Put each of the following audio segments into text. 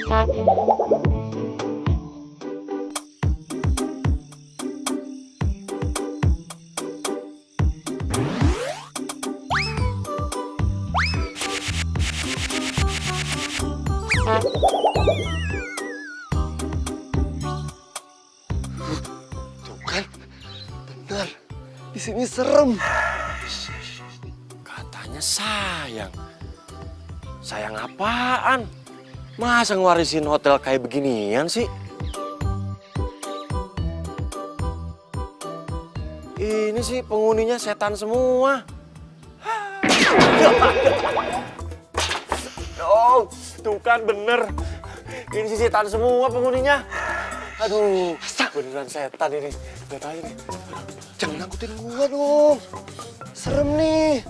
Tuh kan, benar. Di sini serem. Katanya sayang. Sayang apaan? Masa ngewarisin hotel kayak beginian sih? Ini sih penghuninya setan semua. Oh, tuh kan bener. Ini sih setan semua penghuninya. Aduh, beneran setan ini. Lihat aja nih. Jangan ngikutin gua dong. Serem nih.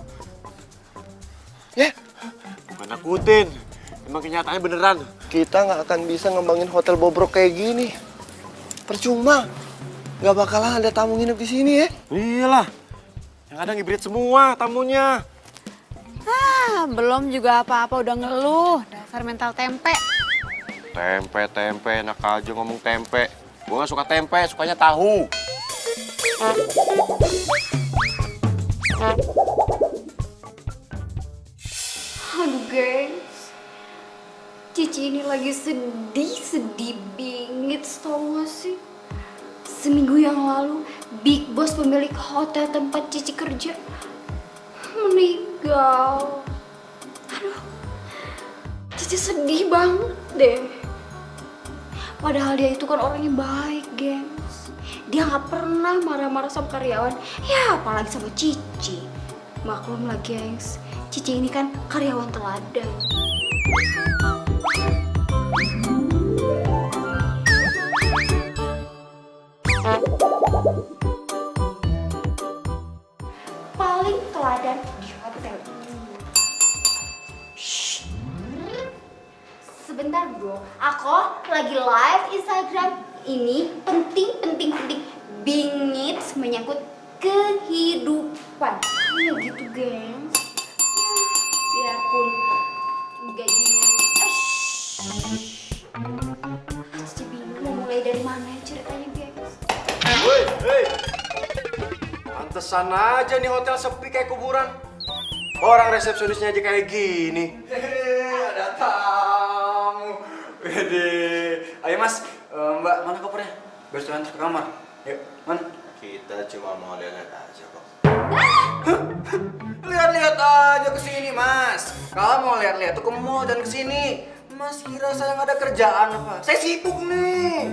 Ya, Bukan nakutin. Emang kenyataannya beneran. kita nggak akan bisa ngembangin hotel bobrok kayak gini. Percuma. Nggak bakalan ada tamu nginep di sini ya. Iyalah. Yang ada ngibrit semua tamunya. Belum juga apa-apa udah ngeluh. Dasar mental tempe. Tempe, enak aja ngomong tempe. Gua nggak suka tempe, sukanya tahu. Aduh gengs, Cici ini lagi sedih bingit tau gak sih? Seminggu yang lalu, Big Boss pemilik hotel tempat Cici kerja meninggal. Aduh, Cici sedih banget deh. Padahal dia itu kan orangnya baik, gengs. Dia gak pernah marah-marah sama karyawan, ya apalagi sama Cici. Maklum lah, gengs. Cici ini kan karyawan teladan. Paling teladan di hotel ini. Shh. Sebentar bro, aku lagi live Instagram. Ini penting. Bingit menyangkut kehidupan. Ya gitu, gengs. Biarpun gajinya Cici bingung mau mulai dari mana ya ceritanya, gengs. Hei, pantesan aja nih hotel sepi kayak kuburan. Orang resepsionisnya aja kayak gini. Hehehe, ada tamu. Wede. Ayo mas, mbak mana kopernya? Biar saya antar ke kamar. Yuk, mana? Kita cuma mau lihat aja kok. Lihat-lihat aja ke sini mas. Kalau mau lihat-lihat tuh ke mall dan ke sini. Mas kira saya nggak ada kerjaan apa? Saya sibuk nih.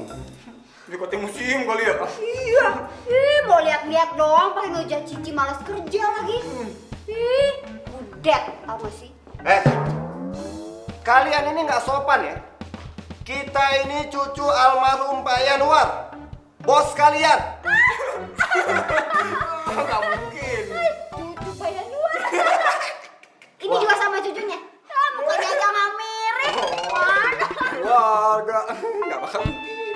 Di kota museum kali ya? Iya, mau lihat-lihat doang pakai ngejat Cici malas kerja lagi. Budet, tau gak sih? Kalian ini nggak sopan ya. Kita ini cucu almarhum Pak Yanuar. Bos kalian. Nggak mungkin. Cucu bayan luar. Ini juga sama cucunya. Mukanya aja nggak mirip. Waduh. Keluarga, nggak bakal mungkin.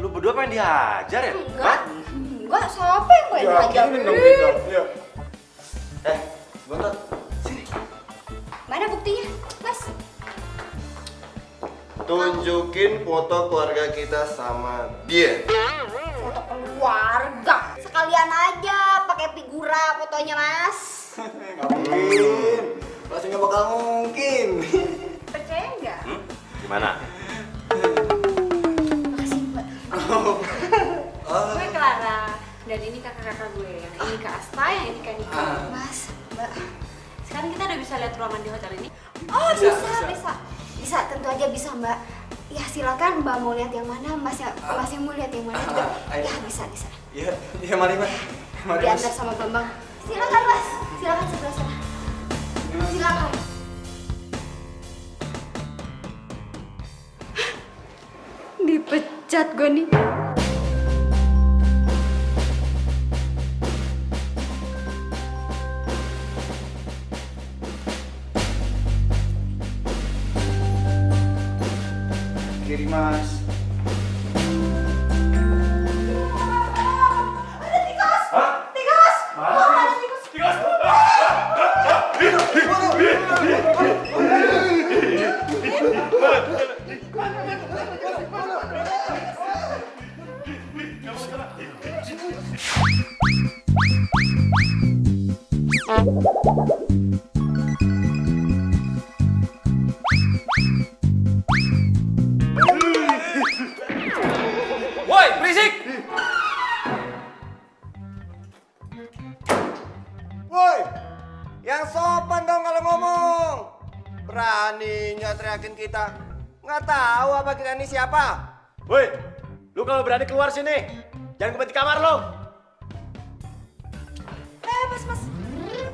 Lu berdua pengen dihajar ya? Enggak, siapa yang gue ngajar? dong kita. Iya. Bontot, sini. Mana buktinya, Mas? Tunjukin foto keluarga kita sama dia. Foto keluarga. Sekalian aja pakai figura fotonya, Mas. Nggak mungkin. Pasti nggak bakal mungkin. Percaya nggak? Gimana? Makasih, Mbak. Gue Clara. Dan ini kakak-kakak gue. Yang ini Kak Asta, yang ini Kak Niko. Mas, Mbak. Sekarang kita udah bisa lihat ruangan di hotel ini. Oh, bisa, tentu aja bisa, Mbak. Ya silakan Mbak mau lihat yang mana, Mas yang mau lihat yang mana juga. Ya bisa. Iya mari mas. Mari mas. Diantar sama Bambang. Silakan, Mas. Silakan sebelah sana. Silakan. Dipecat gue nih. Kiri mas. Woi, berisik! Woi, yang sopan dong kalau ngomong. Beraninya teriakin kita. Nggak tahu apa kita ini siapa. Woi, lu kalau berani keluar sini, jangan ngumpet di kamar lo. Mas.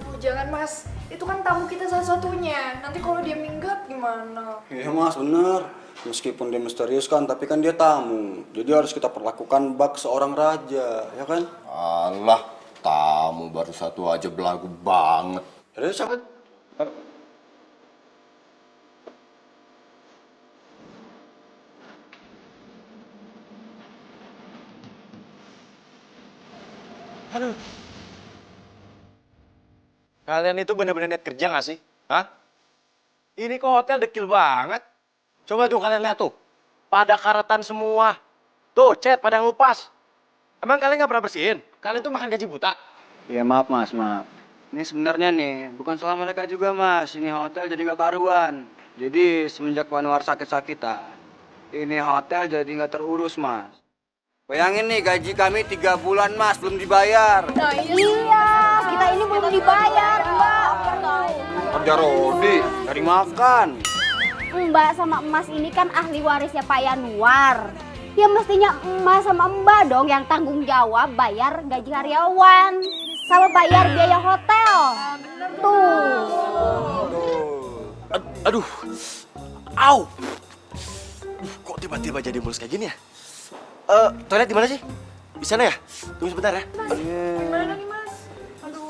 Oh, jangan mas, itu kan tamu kita satu-satunya. Nanti kalau dia minggat gimana? Iya mas, bener. Meskipun dia misterius kan, tapi kan dia tamu. Jadi harus kita perlakukan bak seorang raja, ya kan? Alah, tamu baru satu aja belagu banget. Jadi siapa? Aduh. Kalian itu bener-bener niat kerja gak sih? Hah? Ini kok hotel dekil banget. Coba tuh kalian lihat tuh. Pada karatan semua. Tuh, cat pada ngupas. Emang kalian gak pernah bersihin? Kalian tuh makan gaji buta. Ya maaf mas, maaf. Ini sebenarnya nih, bukan salah mereka juga mas. Ini hotel jadi gak karuan. Jadi semenjak Pak Anwar sakit-sakitan, ini hotel jadi gak terurus mas. Bayangin nih, gaji kami 3 bulan mas, belum dibayar. Nah Iya, kita ini belum dibayar, Mbak. Kerja Rodi, cari makan. Mbak sama Emas ini kan ahli warisnya Pak Yanwar. Ya mestinya Emas sama Mbak dong yang tanggung jawab bayar gaji karyawan. Sama bayar biaya hotel. Tuh. Aduh. Au. Kok tiba-tiba jadi mulus kayak gini ya? Toilet di mana sih? Di sana ya? Tunggu sebentar ya. gimana nih mas? Aduh.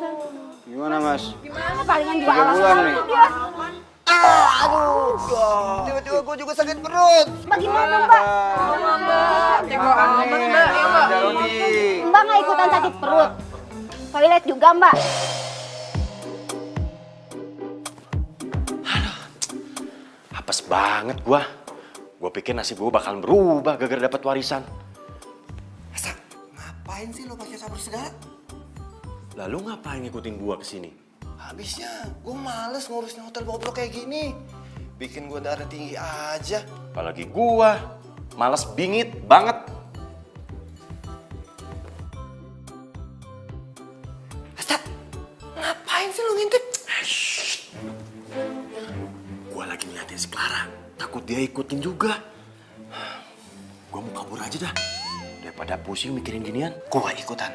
Gimana mas? Gimana? Palingan juga 3 bulan nih. dia. Aduh, tiba-tiba gue juga sakit perut. Bagaimana Mbak? Mbak, tega amat mbak, ya mbak. Kerja Rodi. Mbak nggak ikutan sakit perut? Toilet juga Mbak? Apes banget gua. Gua pikir nasib gua bakalan berubah gara-gara dapat warisan. Sak, ngapain sih lo pakai sabar segala? Lalu ngapain ngikutin gua ke sini? Habisnya, gue males ngurusin hotel bobrok kayak gini. Bikin gue darah tinggi aja. Apalagi gua males bingit banget. Sak, ngapain sih lo ngintip? Gua lagi ngeliatin si Clara. Takut dia ikutin juga. Gua mau kabur aja dah. Daripada pusing mikirin ginian. Gue gak ikutan.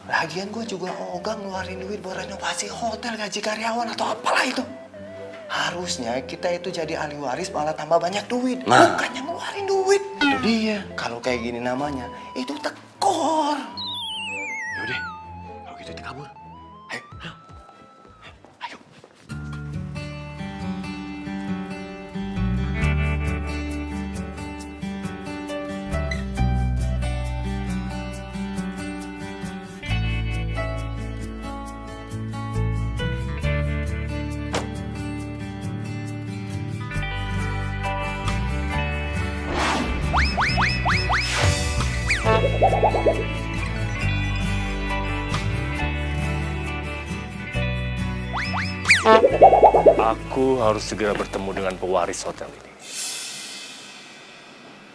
Lagian gue juga ogah ngeluarin duit buat renovasi hotel, gaji karyawan atau apalah itu. Harusnya kita itu jadi ahli waris malah tambah banyak duit. Nah. Bukannya ngeluarin duit. Itu dia. Kalau kayak gini namanya, itu tekor. Yaudah, kalau gitu kita kabur. Ayo, ayo. Ayo. Aku harus segera bertemu dengan pewaris hotel ini.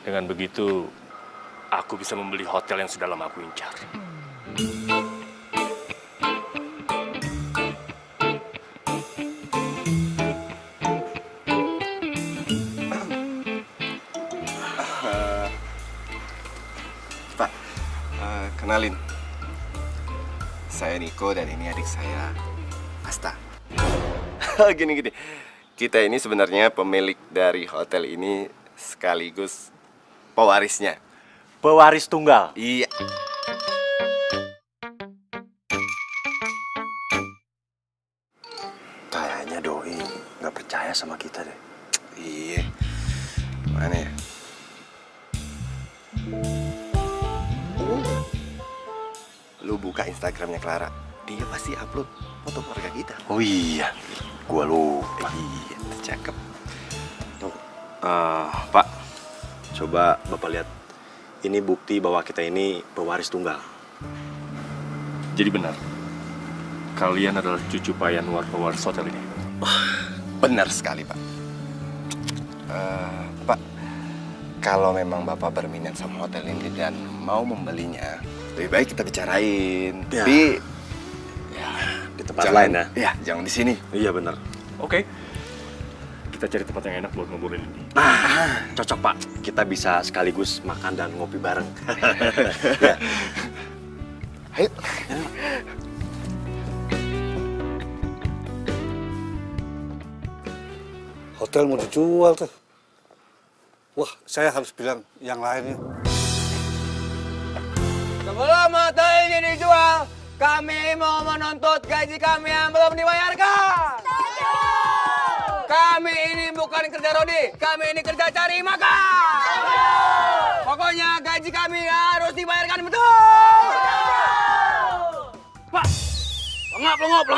Dengan begitu, aku bisa membeli hotel yang sudah lama aku incar. Pak, kenalin. Saya Niko dan ini adik saya, Asta. Gini-gini, kita ini sebenarnya pemilik dari hotel ini sekaligus pewarisnya. Pewaris tunggal. Iya. Kayaknya Doi nggak percaya sama kita deh. Iya. Mana ya? Lu buka Instagramnya Clara, dia pasti upload foto keluarga kita. Oh iya, gua lupa. Iya, cakep. Pak, coba Bapak lihat. Ini bukti bahwa kita ini pewaris tunggal. Jadi benar, kalian adalah cucu Pak Yanuar pewaris hotel ini. Benar sekali, Pak. Pak, kalau memang Bapak berminat sama hotel ini dan mau membelinya, lebih baik kita bicarain. Ya. Tapi ya Di tempat lain ya? Ya, jangan di sini. Iya benar. Oke. Kita cari tempat yang enak buat ngobrolin ini. Cocok Pak, kita bisa sekaligus makan dan ngopi bareng. Ayo. Hotel mau dijual tuh. Wah, saya harus bilang yang lainnya. Sebelum hotel ini dijual, kami mau menuntut gaji kami yang belum dibayarkan. Kami ini bukan kerja rodi, kami ini kerja cari makan. Pokoknya gaji kami harus dibayarkan betul. Pak,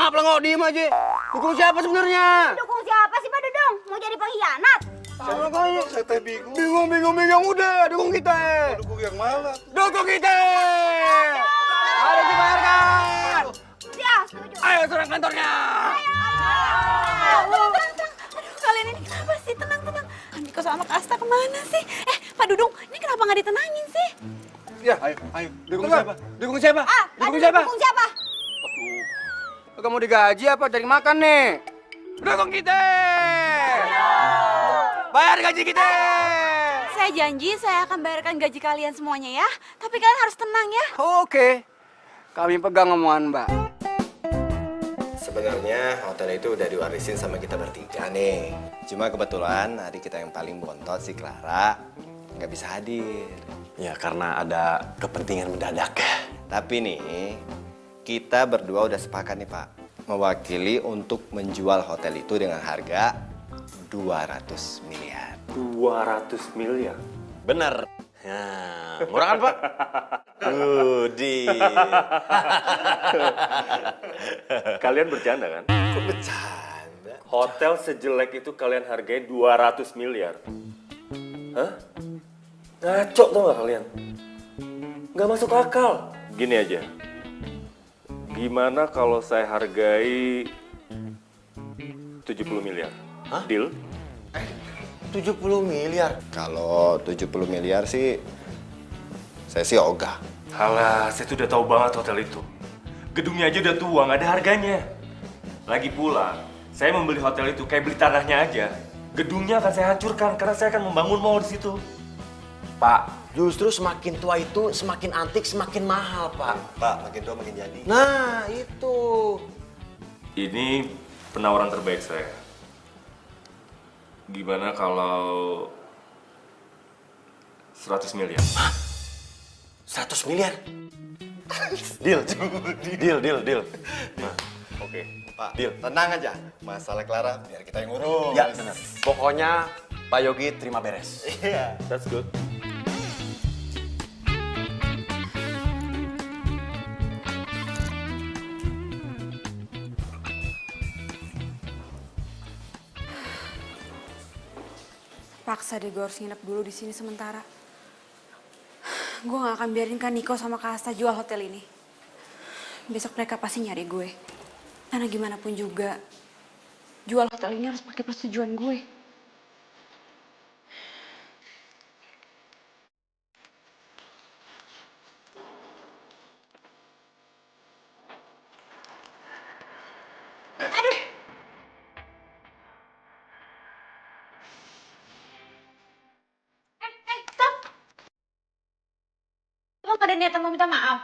pelengok, diem aja. Dukung siapa sebenarnya? Dukung siapa sih Pak Dudung? Mau jadi pengkhianat? Saya teh bingung. Bingung udah, dukung kita. Dukung yang mana? Dukung kita. Harus dibayarkan. Ya, setuju. Ayo serang kantornya. Tenang. Aduh, kalian ini kenapa sih? Tenang. Niko sama Kasta kemana sih? Pak Dudung, ini kenapa nggak ditenangin sih? Ya, ayo. Dukung siapa? Dukung siapa? Dukung siapa? Dukung siapa? Kamu digaji apa cari makan nih? Dukung kita. Bayar gaji kita. Saya janji saya akan bayarkan gaji kalian semuanya ya. Tapi kalian harus tenang ya. Oke. Kami pegang omongan Mbak. Sebenarnya hotel itu udah diwarisin sama kita bertiga nih. Cuma kebetulan adik kita yang paling bontot si Clara nggak bisa hadir. Ya karena ada kepentingan mendadak. Tapi nih, kita berdua udah sepakat nih Pak. Mewakili untuk menjual hotel itu dengan harga 200 miliar. 200 miliar? Bener. Ya, murah kan Pak? Kalian bercanda kan? Kok bercanda? Hotel sejelek itu kalian hargai 200 miliar? Hah? Ngaco tau gak kalian? Gak masuk akal. Gini aja. Gimana kalau saya hargai 70 miliar? Hah? Deal? 70 miliar? Kalau 70 miliar sih, saya sih ogah. Halah, saya tuh udah tahu banget hotel itu. Gedungnya aja udah tua, nggak ada harganya. Lagi pula, saya membeli hotel itu kayak beli tanahnya aja. Gedungnya akan saya hancurkan karena saya akan membangun mall di situ. Pak, justru semakin tua itu semakin antik, semakin mahal Pak. Pak, makin tua makin jadi. Nah, itu. Ini penawaran terbaik saya. Gimana kalau 100 miliar? 100 miliar? Deal. Nah, oke. Pak, tenang aja. Masalah Clara, biar kita yang ngurus. Ya, benar. Pokoknya Pak Yogi terima beres. Iya. That's good. Paksa deh gue harus nginep dulu di sini sementara. Gue gak akan biarin kan Niko sama Kasta jual hotel ini. Besok mereka pasti nyari gue. Karena gimana pun juga, jual hotel ini harus pakai persetujuan gue. Lo gak ada niatan mau minta maaf?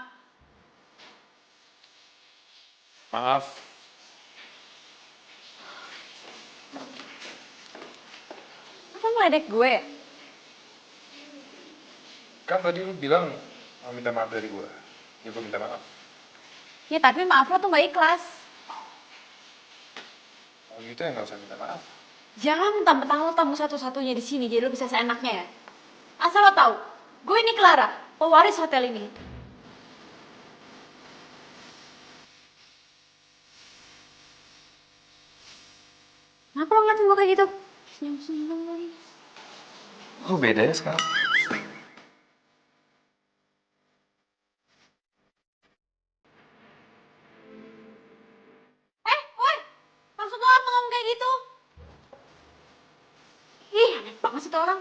Maaf. Lo ngeledek gue? Kan tadi lu bilang mau minta maaf dari gue. Ya gue minta maaf. Ya tapi maaf lo tuh gak ikhlas. Kalau gitu ya nggak usah minta maaf. Jangan mentang-mentang lo tamu satu-satunya di sini, jadi lo bisa seenaknya ya. Asal lo tahu, gue ini Clara, pewaris hotel ini. Kenapa lo ngeliatin gue kayak gitu? Senyum-senyum lagi. Lu beda ya sekarang. gitu? Ih, aneh banget sih tuh orang.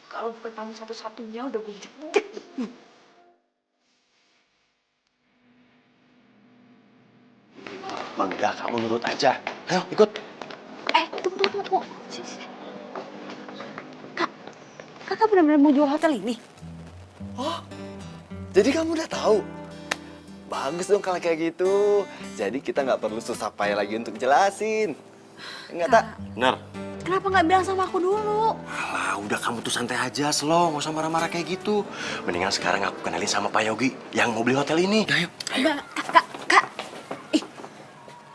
Kalau bukan kamu satu-satunya udah gue jek-jek. Enggak, kamu nurut aja. Ayo, ikut. Tunggu. Sini. Kak, kakak benar-benar mau jual hotel ini? Oh, jadi kamu udah tahu? Bagus dong kalau kayak gitu. Jadi kita nggak perlu susah payah lagi untuk jelasin. Enggak, Tak? Benar. Kenapa nggak bilang sama aku dulu? Alah, udah kamu tuh santai aja, slow. Nggak usah marah-marah kayak gitu. Mendingan sekarang aku kenalin sama Pak Yogi yang mau beli hotel ini. Ayo. Kak. Ih,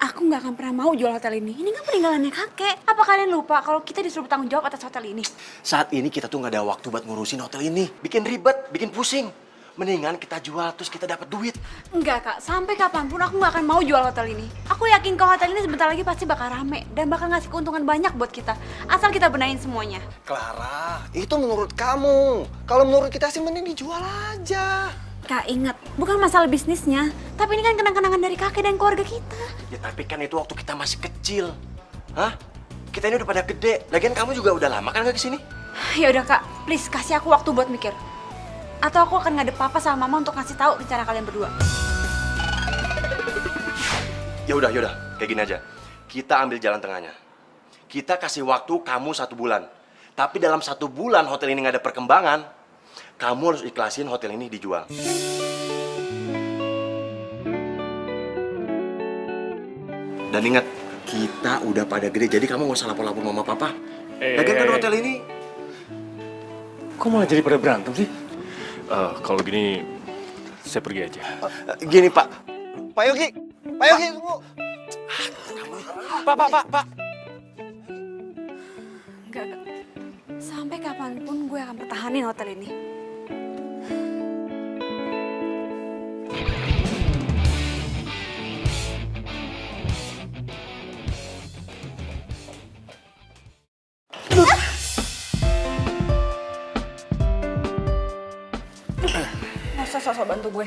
aku nggak akan pernah mau jual hotel ini. Ini kan peninggalannya kakek. Apa kalian lupa kalau kita disuruh bertanggung jawab atas hotel ini? Saat ini kita tuh nggak ada waktu buat ngurusin hotel ini. Bikin ribet, bikin pusing. Mendingan kita jual terus kita dapat duit. Enggak, Kak. Sampai kapanpun aku nggak akan mau jual hotel ini. Aku yakin kalau hotel ini sebentar lagi pasti bakal rame dan bakal ngasih keuntungan banyak buat kita. Asal kita benahin semuanya. Clara, itu menurut kamu. Kalau menurut kita sih mending dijual aja. Kak, ingat, bukan masalah bisnisnya. Tapi ini kan kenang-kenangan dari kakek dan keluarga kita. Ya tapi kan itu waktu kita masih kecil. Hah? Kita ini udah pada gede. Lagian kamu juga udah lama kan nggak kesini? Ya udah, Kak. Please, kasih aku waktu buat mikir. Atau aku akan ngadep papa sama mama untuk ngasih tahu rencana kalian berdua. Ya udah, kayak gini aja. Kita ambil jalan tengahnya. Kita kasih waktu kamu 1 bulan. Tapi dalam 1 bulan hotel ini nggak ada perkembangan, kamu harus ikhlasin hotel ini dijual. Dan ingat, kita udah pada gede, jadi kamu nggak usah lapor-lapor mama papa. Lagian kan hotel ini. Kok malah jadi pada berantem sih? Kalau gini, saya pergi aja. Gini, Pak. Pak Yogi, tunggu. Pak. Enggak. Sampai kapanpun gue akan pertahanin hotel ini. Masa sosok bantu gue?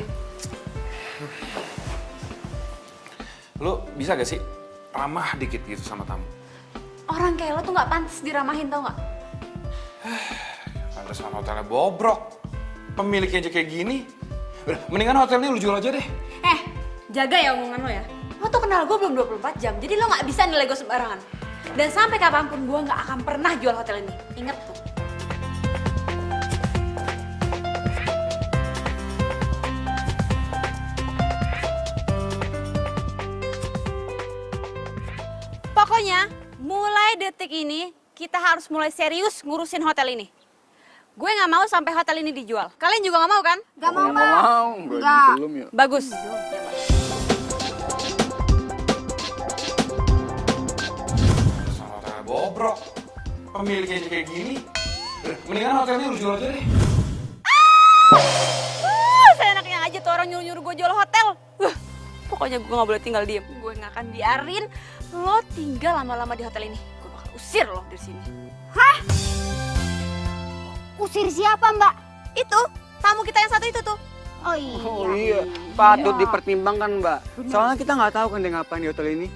Lu bisa gak sih ramah dikit gitu sama tamu? Orang kayak lo tuh nggak pantas diramahin, tau nggak? Pantesan hotelnya bobrok. Pemiliknya aja kayak gini. Udah, mendingan hotelnya lu jual aja deh. Jaga ya omongan lo ya. Lo tuh kenal gue belum 24 jam, jadi lo nggak bisa nilai gue sembarangan. Dan sampai kapanpun gue nggak akan pernah jual hotel ini. Ingat tuh. Pokoknya, mulai detik ini kita harus mulai serius ngurusin hotel ini. Gue nggak mau sampai hotel ini dijual. Kalian juga nggak mau kan? Gak mau, Mbak. Enggak. Belum ya. Bagus. Pantesan hotelnya bobrok. Pemiliknya aja kayak gini. Udah, mendingan hotelnya lu jual aja deh. Seenaknya aja tuh orang nyuruh-nyuruh gue jual hotel. Pokoknya gue nggak boleh tinggal diem. Gue nggak akan biarin lo tinggal lama-lama di hotel ini. Gue bakal usir lo dari sini. Hah? Usir siapa, Mbak? Itu tamu kita yang satu itu tuh. Oh iya. Oh iya, patut dipertimbangkan Mbak. Soalnya kita nggak tahu kan dia ngapain di hotel ini.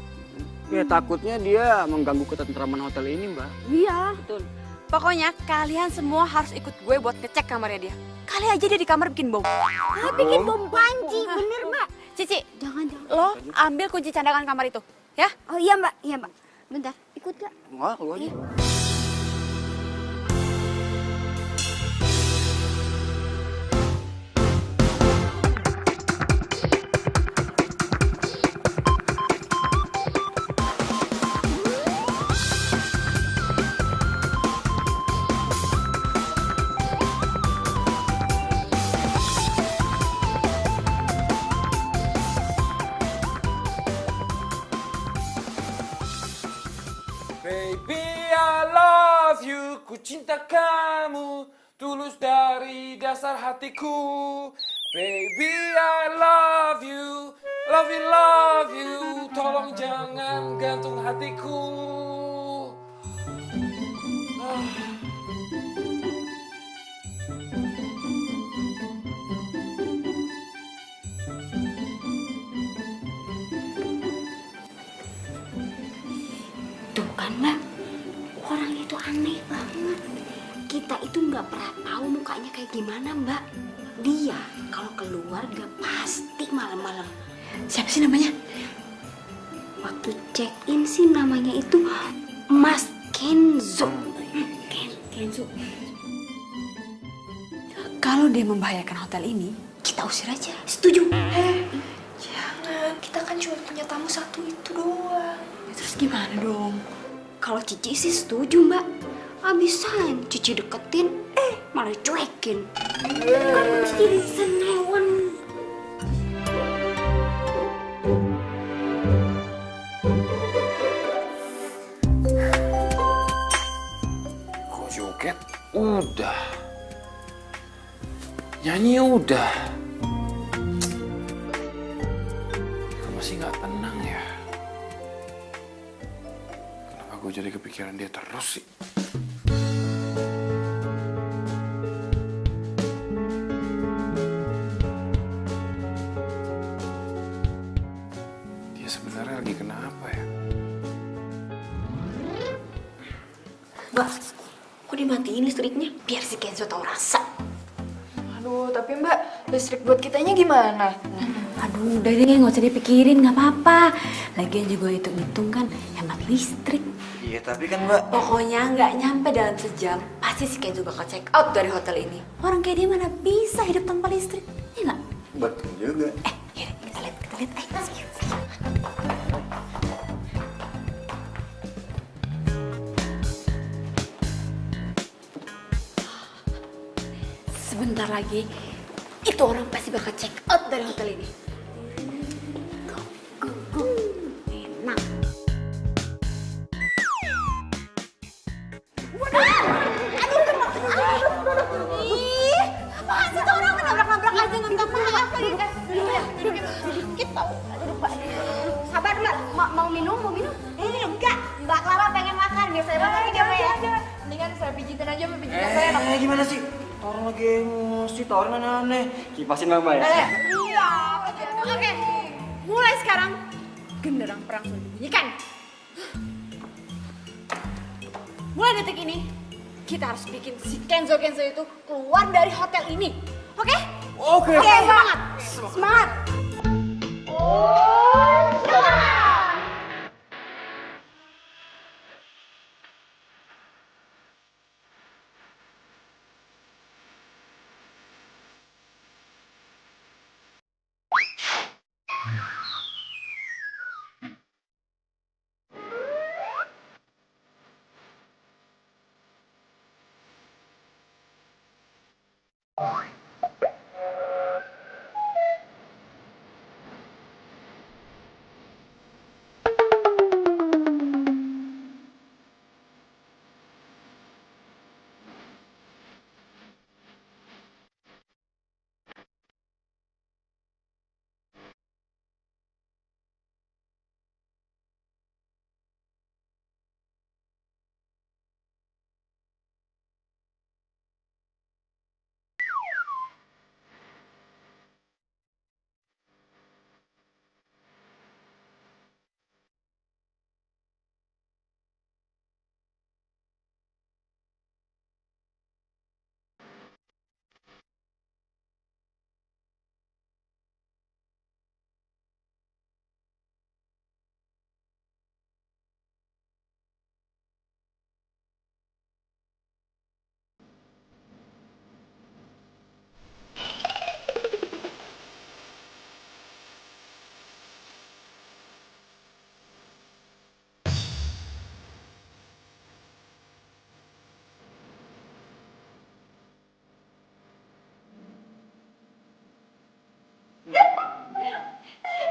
Ya takutnya dia mengganggu ketentraman hotel ini Mbak. Iya. Betul. Pokoknya kalian semua harus ikut gue buat ngecek kamarnya dia. Kali aja dia di kamar bikin bom. Ah, bikin bom panci, bener, Mbak. Cici, Jangan. lo ambil kunci cadangan kamar itu, ya? Oh iya, Mbak. Iya, Mbak. Bentar, ikut gak? Nggak, lu aja. Baby, I love you, ku cinta kamu, tulus dari dasar hatiku. Baby, I love you, love you, tolong jangan gantung hatiku. Tuh kan Mbak, orang itu aneh banget. Kita itu nggak pernah tahu mukanya kayak gimana Mbak. Dia kalau keluar gak pasti malam-malam. Siapa sih namanya? Waktu check in sih namanya itu Mas Kenzo. Kenzo. Kalau dia membahayakan hotel ini, kita usir aja. Setuju? Jangan, kita kan cuma punya tamu satu itu doang. Ya, terus gimana dong? Kalau Cici sih setuju Mbak. Abisan Cici deketin, malah cuekin. Kan mesti jadi senewan. Kok joget? Udah. Nyanyi udah. Masih nggak tenang ya? Kenapa gue jadi kepikiran dia terus sih? Dia sebenarnya lagi kenapa ya? Mbak, kok dimatiin listriknya? Biar si Kenzo tahu rasa. Aduh, tapi Mbak, listrik buat kitanya gimana? Aduh, udah deh, nggak usah dipikirin, nggak apa-apa. Lagian juga hitung-hitung kan hemat listrik. Iya, tapi kan Mbak... Pokoknya nggak nyampe dalam sejam, pasti si Kenzo bakal check out dari hotel ini. Orang kayak dia mana bisa hidup tanpa listrik, ya nggak? Betul juga. Yaudah, kita lihat. Ayo. Sebentar lagi, itu orang pasti bakal check out dari hotel ini. Go. Enak. Ih, apaan sih tuh orang nabrak-nabrak aja nggak minta maaf lagi kan? Dikit tau. Sabar Mbak, mau minum? Enggak, Mbak Clara pengen makan. Biasanya banget nih dia Mbak ya. Mendingan saya pijitin aja, Mbak. Pijitin saya enak. Gimana sih? Orang lagi emosi, orang aneh-aneh. Kipasin mama ya? Iya. Oke, mulai sekarang genderang perang sudah dibunyikan. Mulai detik ini, kita harus bikin si Kenzo itu keluar dari hotel ini. Oke? Oke. Semangat! Semangat!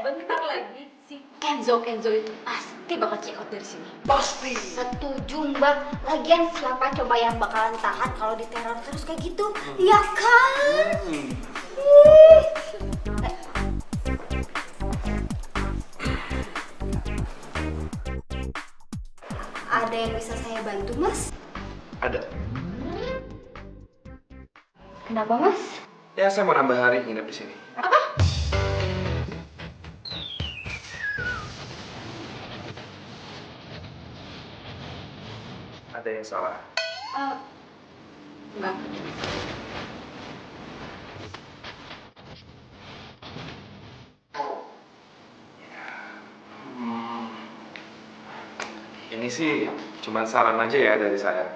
Bentar lagi si Kenzo itu pasti bakal check out dari sini. Pasti. Setuju Mbak. Lagian siapa coba yang bakalan tahan kalau diteror terus kayak gitu? Ya kan? Ada yang bisa saya bantu Mas? Ada. Kenapa Mas? Ya, saya mau nambah hari nginep di sini. yang salah. Enggak. Ini sih cuma saran aja ya dari saya.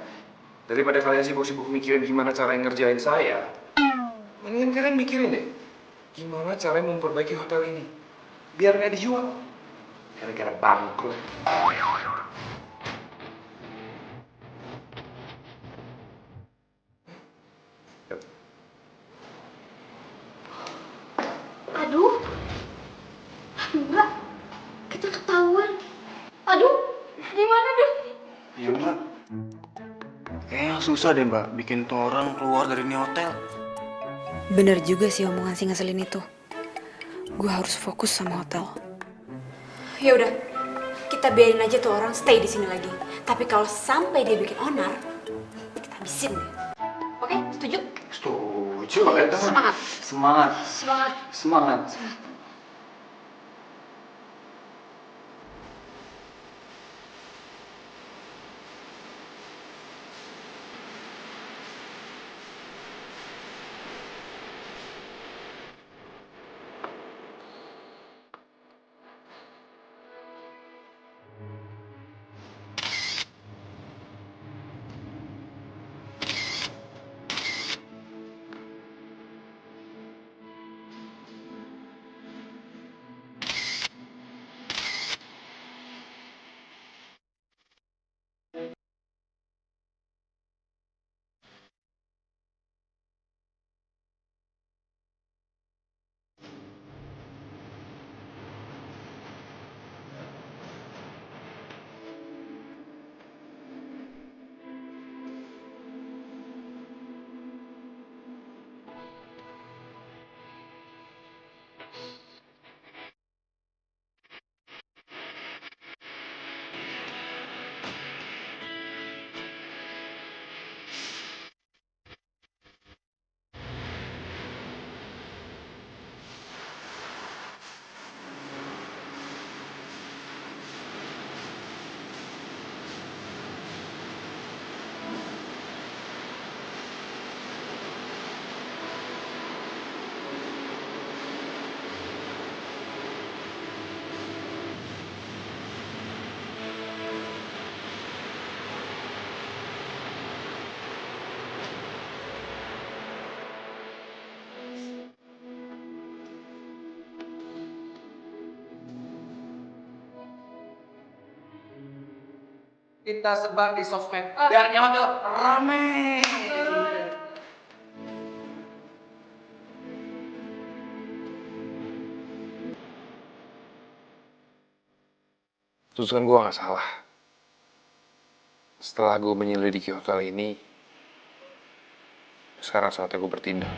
Daripada kalian sibuk-sibuk mikirin gimana cara ngerjain saya, mendingan kalian mikirin deh, gimana cara memperbaiki hotel ini biar nggak dijual. Gara-gara bangkrut. Aduh. Enggak. Kita ketahuan. Aduh. Gimana deh? Iya mbak. Kayaknya susah deh mbak bikin tuh orang keluar dari ini hotel. Bener juga sih omongan si ngeselin itu. Gue harus fokus sama hotel. Ya udah, kita biarin aja tuh orang stay di sini lagi. Tapi kalau sampai dia bikin onar, kita habisin deh. Oke, setuju? Setuju. Semangat. Semangat. Semangat. Semangat. Kita sebar di sosmed biar hotel rame. Terus kan gue nggak salah. Setelah gue menyelidiki hotel ini, sekarang saatnya gue bertindak.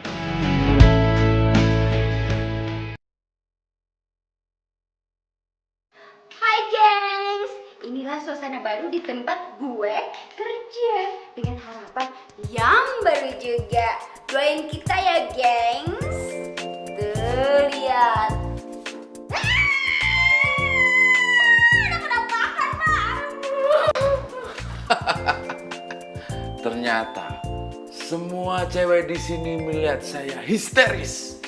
Hai gengs, inilah suasana baru di tempat gue kerja dengan harapan yang baru juga. Doain kita ya gengs. Tuh lihat. Ada penampakan baru. Ternyata semua cewek di sini melihat saya histeris.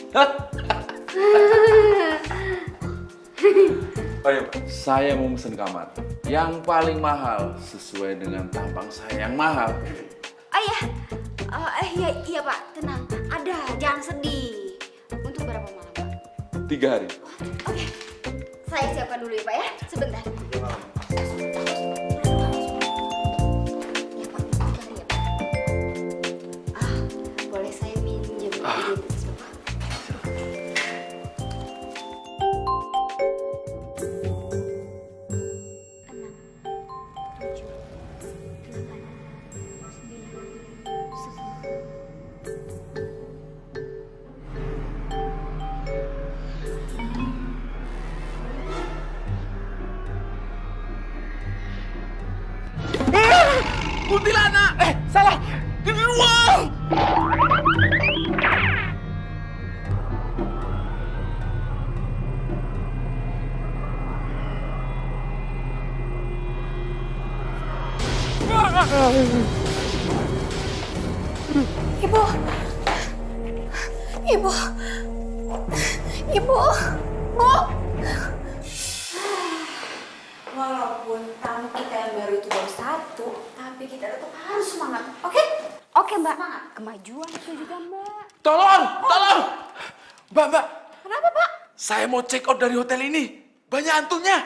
Oh iya, Pak. Saya mau pesen kamar yang paling mahal sesuai dengan tampang saya yang mahal. Oh iya, iya Pak, tenang. Ada, jangan sedih. Untuk berapa malam Pak? 3 hari. Oke, saya siapkan dulu ya Pak ya, sebentar. Ya Pak, 3 hari ya Pak. Boleh saya minjem identitas Bapak? Kuntilanak! Salah! Di luar! Ibu. Ibu. Ibu. Bu. Walaupun tamu kita yang baru itu baru satu, tapi kita tetap harus semangat, oke? Oke, Mbak. Kemajuan itu juga, Mbak. Tolong! Mbak. Kenapa, Pak? Saya mau check out dari hotel ini. Banyak hantunya.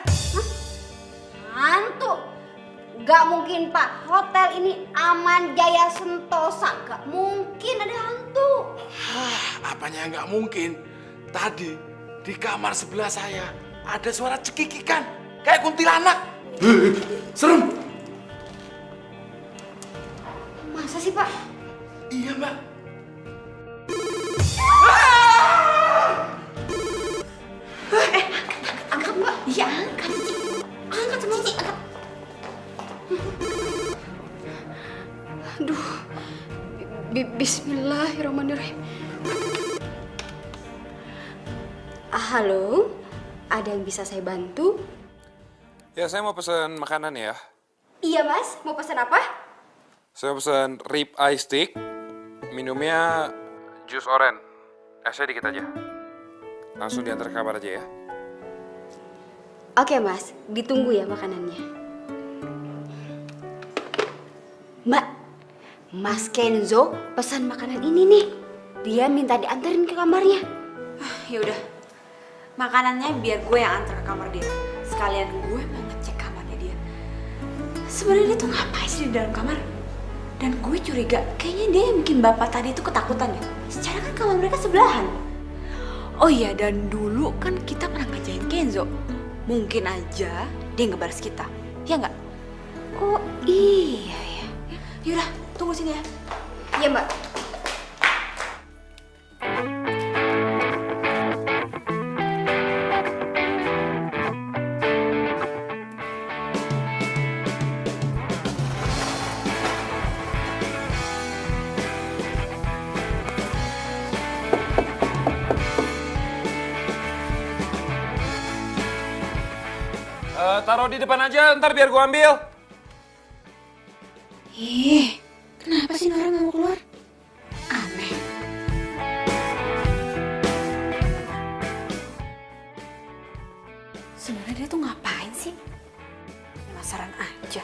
Hantu? Gak mungkin, Pak. Hotel ini Aman Jaya Sentosa. Gak mungkin ada hantu. Apanya nggak mungkin? Tadi di kamar sebelah saya ada suara cekikikan. Kayak kuntilanak. Serem. Masa sih, Pak? Iya, Mbak. Angkat, Mbak. Iya, angkat. Angkat sama Cici, angkat. Aduh. Bismillahirrahmanirrahim. Halo, ada yang bisa saya bantu? Ya, saya mau pesan makanan ya. Iya, Mas. Mau pesan apa? Saya pesan rib eye steak, minumnya jus oren. Esnya dikit aja. Langsung diantar ke kamar aja ya. Oke, Mas. Ditunggu ya makanannya. Mbak, Mas Kenzo pesan makanan ini nih. Dia minta diantarin ke kamarnya. Yaudah, makanannya biar gue yang antar ke kamar dia. Sekalian gue mau ngecek kamarnya dia. Sebenarnya dia tuh ngapain sih di dalam kamar? Dan gue curiga, kayaknya dia yang bikin bapak tadi itu ketakutan ya. Secara kan kamar mereka sebelahan. Oh iya, dan dulu kan kita pernah ngajain Kenzo. Mungkin aja dia ngebalas kita, ya nggak? Oh iya ya. Yaudah, tunggu sini ya. Iya, Mbak. Taruh di depan aja, ntar biar gua ambil. Ih, kenapa sih orang nggak mau keluar? Aneh. Sebenarnya dia tuh ngapain sih? Penasaran aja.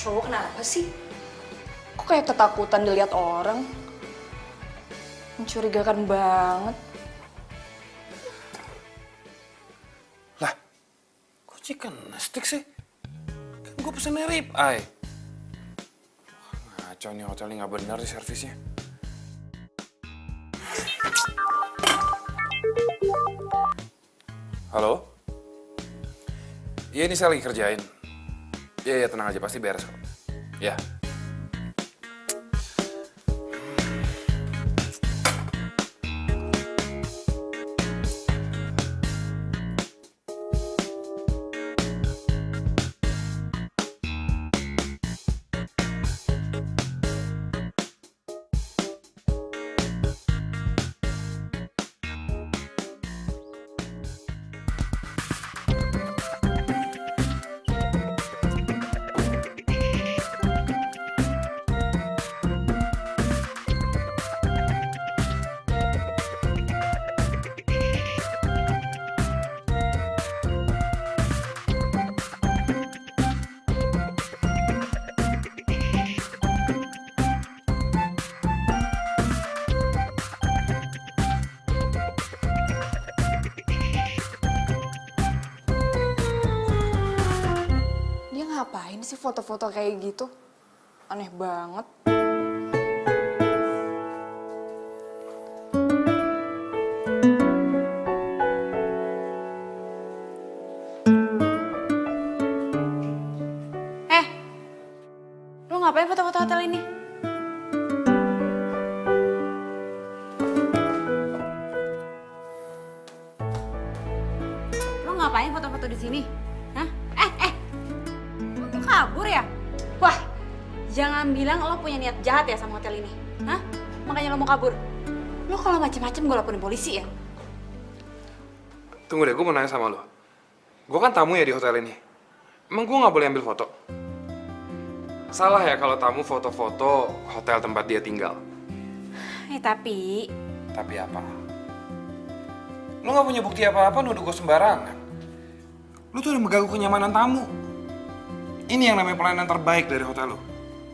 Cowok kenapa sih? Kok kayak ketakutan dilihat orang? Mencurigakan banget. Lah, kok chicken stick sih? Kan gue pesennya rib eye. Wah, ngaco nih hotel ini nggak benar di servisnya. Halo? Iya, ini saya lagi kerjain. Iya, tenang aja, pasti beres kok. Ya. Ngapain sih foto-foto kayak gitu? Aneh banget. Lo ngapain foto-foto hotel ini? Lo ngapain foto-foto di sini? Hah? Lo kabur ya? Wah, jangan bilang lo punya niat jahat ya sama hotel ini. Hah? Makanya lo mau kabur. Lo kalau macem-macem gue laporin polisi ya? Tunggu deh, gue mau nanya sama lo. Gue kan tamu ya di hotel ini. Emang gue nggak boleh ambil foto? Salah ya kalau tamu foto-foto hotel tempat dia tinggal? Tapi... Tapi apa? Lo nggak punya bukti apa-apa nuduh gue sembarangan. Lo tuh udah mengganggu kenyamanan tamu. Ini yang namanya pelayanan terbaik dari hotel lo.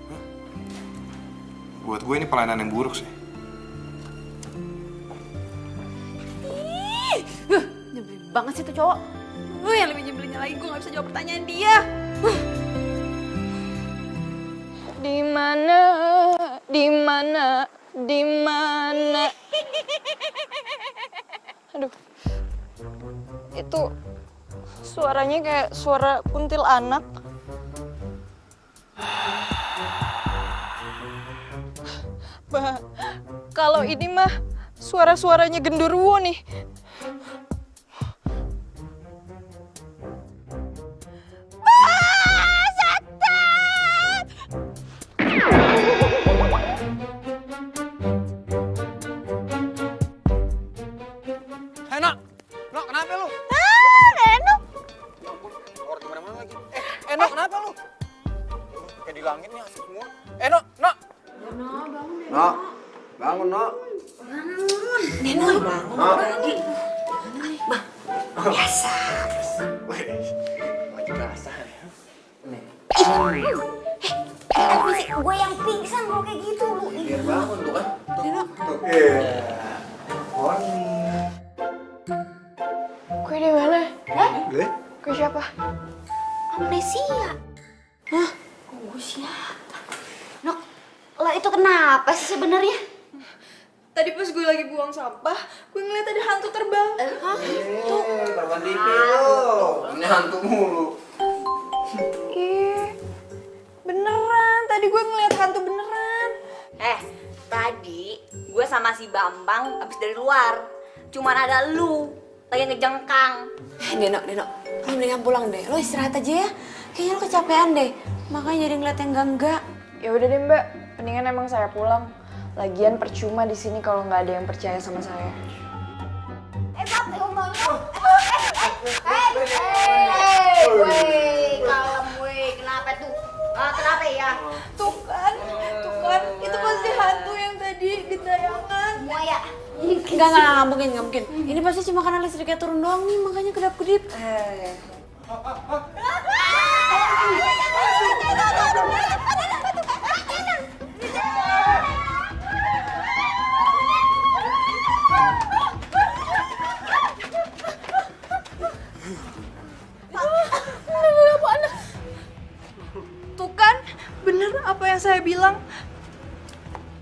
Hah? Buat gue ini pelayanan yang buruk sih. Nyebelin banget sih tuh cowok. Yang lebih nyebelinnya lagi gue gak bisa jawab pertanyaan dia. Di mana? Aduh. Itu suaranya kayak suara kuntilanak. Bah, kalau ini mah suara-suaranya genderuwo nih. Nok, kenapa lu? Neno. Keluar kemana-mana lagi. Nok, kenapa lu? Kayak di langit nih asik semua. Nok. Nok, Bangun, Nok. Neno bangun lagi. Biasa. Lagi basah ya. Tapi sih gue yang pingsan kalau kayak gitu lu. Biar bangun tuh kan. Neno. Kue di mana? Gue? Kue siapa? Amnesia. Hah? Gue siapa? Nok, lo itu kenapa sih sebenarnya? Tadi pas gue lagi buang sampah, gue ngeliat ada hantu terbang. Hah? Tuh. Korban TV lu. Ini hantu mulu. Ih, beneran. Tadi gue ngeliat hantu beneran. Tadi gue sama si Bambang abis dari luar. Cuman ada lu lagi ngejengkang. Neno, lo mendingan pulang deh. Lo istirahat aja ya. Kayaknya lo kecapean deh. Makanya jadi ngeliat yang enggak. Ya udah deh Mbak, mendingan emang saya pulang. Lagian percuma di sini kalau nggak ada yang percaya sama saya. Kalem weh, kenapa tuh? Kenapa ya? Tuh kan, itu pasti hantu yang tadi di tayangan. Semua ya? Enggak mungkin. Ini pasti cuma karena listriknya turun doang nih, makanya kedap-kedip. Tuh kan, bener apa yang saya bilang.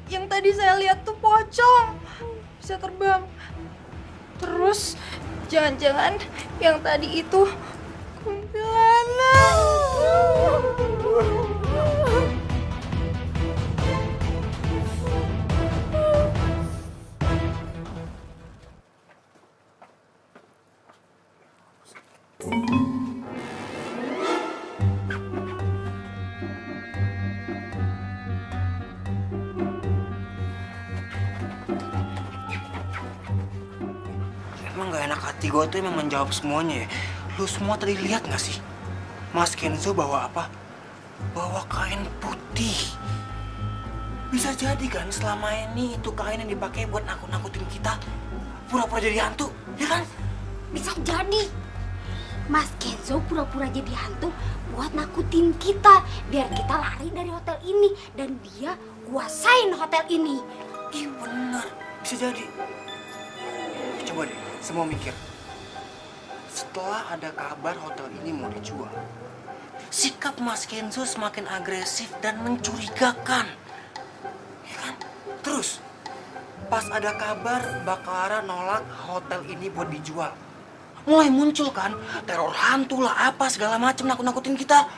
Yang tadi saya lihat tuh pocong. Bisa terbang. Terus, jangan-jangan yang tadi itu kuntilanak. Emang gak enak hati gue tuh emang menjawab semuanya ya. Lu semua tadi lihat gak sih? Mas Kenzo bawa apa? Bawa kain putih. Bisa jadi kan selama ini itu kain yang dipakai buat nakut-nakutin kita. Pura-pura jadi hantu, ya kan? Bisa jadi. Mas Kenzo pura-pura jadi hantu buat nakutin kita. Biar kita lari dari hotel ini. Dan dia kuasain hotel ini. Ih bener, bisa jadi. Coba deh, semua mikir. Setelah ada kabar hotel ini mau dijual, sikap Mas Kenzo semakin agresif dan mencurigakan. Ya kan? Terus, pas ada kabar Bakara nolak hotel ini buat dijual, mulai muncul kan teror hantu lah apa segala macem nakut-nakutin kita.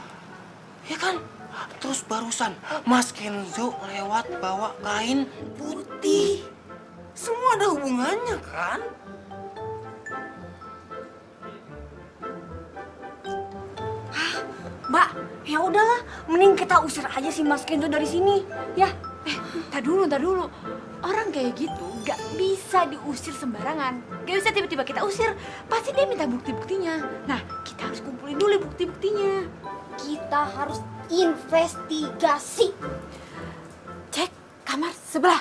Ya kan? Terus barusan Mas Kenzo lewat bawa kain putih. Semua ada hubungannya kan? Mbak, ya udahlah, mending kita usir aja si Mas Kenzo dari sini, ya. Tar dulu. Orang kayak gitu gak bisa diusir sembarangan. Gak bisa tiba-tiba kita usir. Pasti dia minta bukti-buktinya. Nah, kita harus kumpulin dulu bukti-buktinya. Kita harus investigasi. Cek kamar sebelah.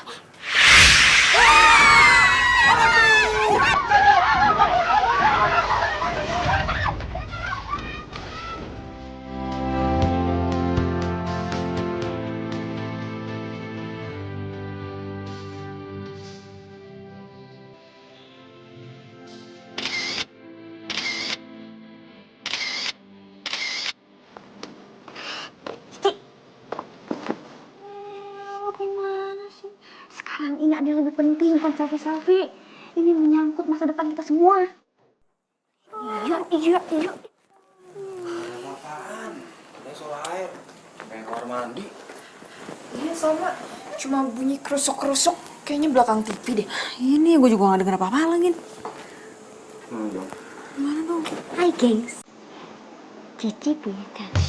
Gimana sih? Sekarang ini ada yang lebih penting, bukan selfie-selfie. Ini menyangkut masa depan kita semua. Iya. Apaan? Kayak soal air. Kayak kamar mandi. Iya sama, cuma bunyi kerusuk-kerusuk. Kayaknya belakang TV deh. Ini gue juga gak denger apa-apa lagi. Gimana dong? Hai gengs, Cici punya kabar.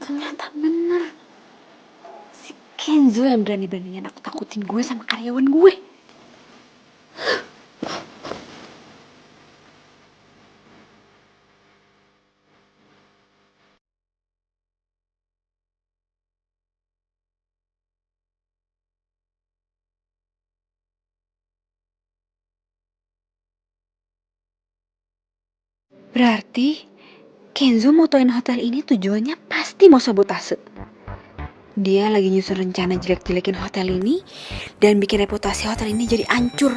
Ternyata bener. Si Kenzo yang berani-beraninya nakut-nakutin gue sama karyawan gue. Berarti Kenzo motoin hotel ini tujuannya pasti mau sabotase. Dia lagi nyusun rencana jelek-jelekin hotel ini dan bikin reputasi hotel ini jadi hancur.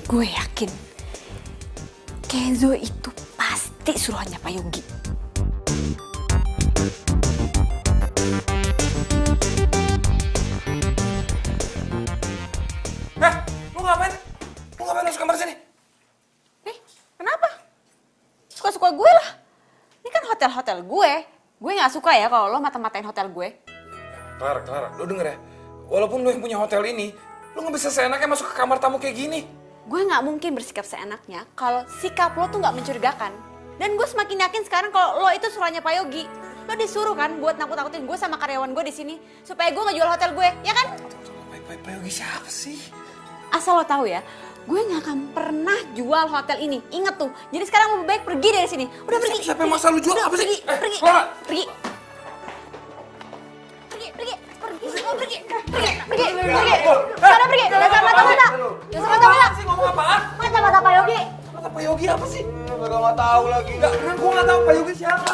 Gue yakin Kenzo itu pasti suruhannya Pak Yogi. Lu ngapain? Lu ngapain masuk kamar sini? Kenapa? Suka-suka gue lah. Ini kan hotel-hotel gue. Gue gak suka ya kalau lo mata-matain hotel gue. Clara, lu denger ya. Walaupun lu yang punya hotel ini, lu gak bisa seenaknya masuk ke kamar tamu kayak gini. Gue gak mungkin bersikap seenaknya kalau sikap lo tuh gak mencurigakan. Dan gue semakin yakin sekarang kalau lo itu suruhannya Pak Yogi. Lo disuruh kan buat nakut-nakutin gue sama karyawan gue di sini supaya gue ngejual hotel gue, ya kan? Pak Yogi siapa sih? Asal lo tahu ya, gue gak akan pernah jual hotel ini. Ingat tuh. Jadi sekarang lebih baik pergi dari sini. Udah pergi. Siapa yang masa lu jual? Apa sih? Pergi. Clara! Pergi. Sana pergi. Dasar mata-mata. Dasar mata-mata. Sih ngomong apaan? Mata-mata Pak Yogi. Mata Pak Yogi apa sih? Gak tahu lagi. Gua gak tahu Pak Yogi siapa.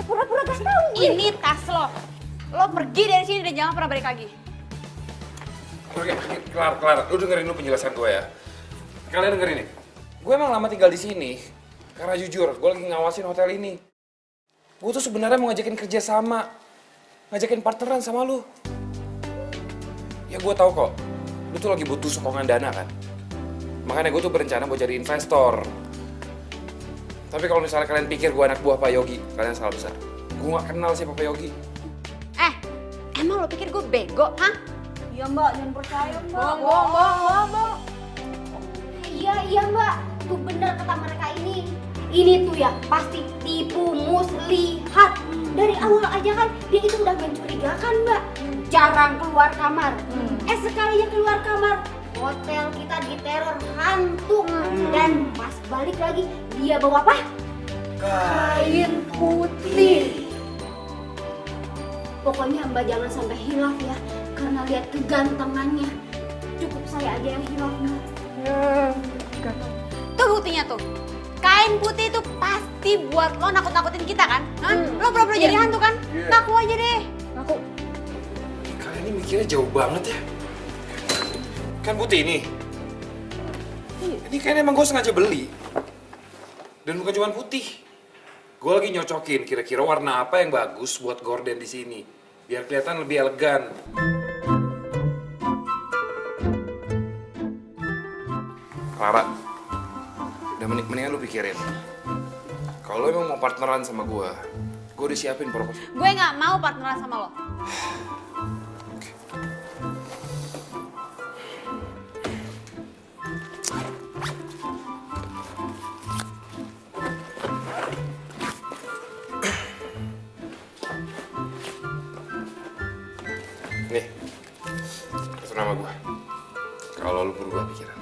pura-pura gak tahu. Ini tas lo. Lo pergi dari sini dan jangan pernah balik lagi. Oke, kelar. Lu dengerin dulu penjelasan gue ya. Kalian dengerin nih. Gue emang lama tinggal di sini karena jujur, gue lagi ngawasin hotel ini. Gue tuh sebenarnya mau ngajakin kerja sama, ngajakin partneran sama lu. Ya gue tahu kok, lu tuh lagi butuh sokongan dana kan. Makanya gue tuh berencana buat jadi investor. Tapi kalau misalnya kalian pikir gue anak buah Pak Yogi, kalian salah besar. Gue gak kenal siapa Pak Yogi. Emang lo pikir gue bego, hah? Iya mbak, jangan percaya mbak. Bohong. Iya mbak, tuh bener kata mereka ini. Ini tuh ya pasti tipu muslihat. Dari awal aja kan dia itu udah mencurigakan mbak. Jarang keluar kamar. Sekalinya keluar kamar, hotel kita diteror hantu. Dan pas balik lagi dia bawa apa? Kain putih. Pokoknya mbak jangan sampai hilaf ya, karena lihat kegantengannya. Cukup saya aja yang hilaf mbak. Tuh buktinya tuh. Kain putih itu pasti buat lo nakut-nakutin kita kan? Hah? Lo pura-pura jadi hantu kan? Ngaku aja deh. Ngaku. Kalian ini mikirnya jauh banget ya. Kan putih ini. Ini kayaknya emang gue sengaja beli. Dan bukan cuma putih. Gue lagi nyocokin kira-kira warna apa yang bagus buat gorden di sini. Biar kelihatan lebih elegan. Clara, udah mendingan lu pikirin. Kalau lu emang mau partneran sama gue udah siapin proposal. Gue nggak mau partneran sama lo. Nih, itu nama gue. Kalau lu berubah pikiran.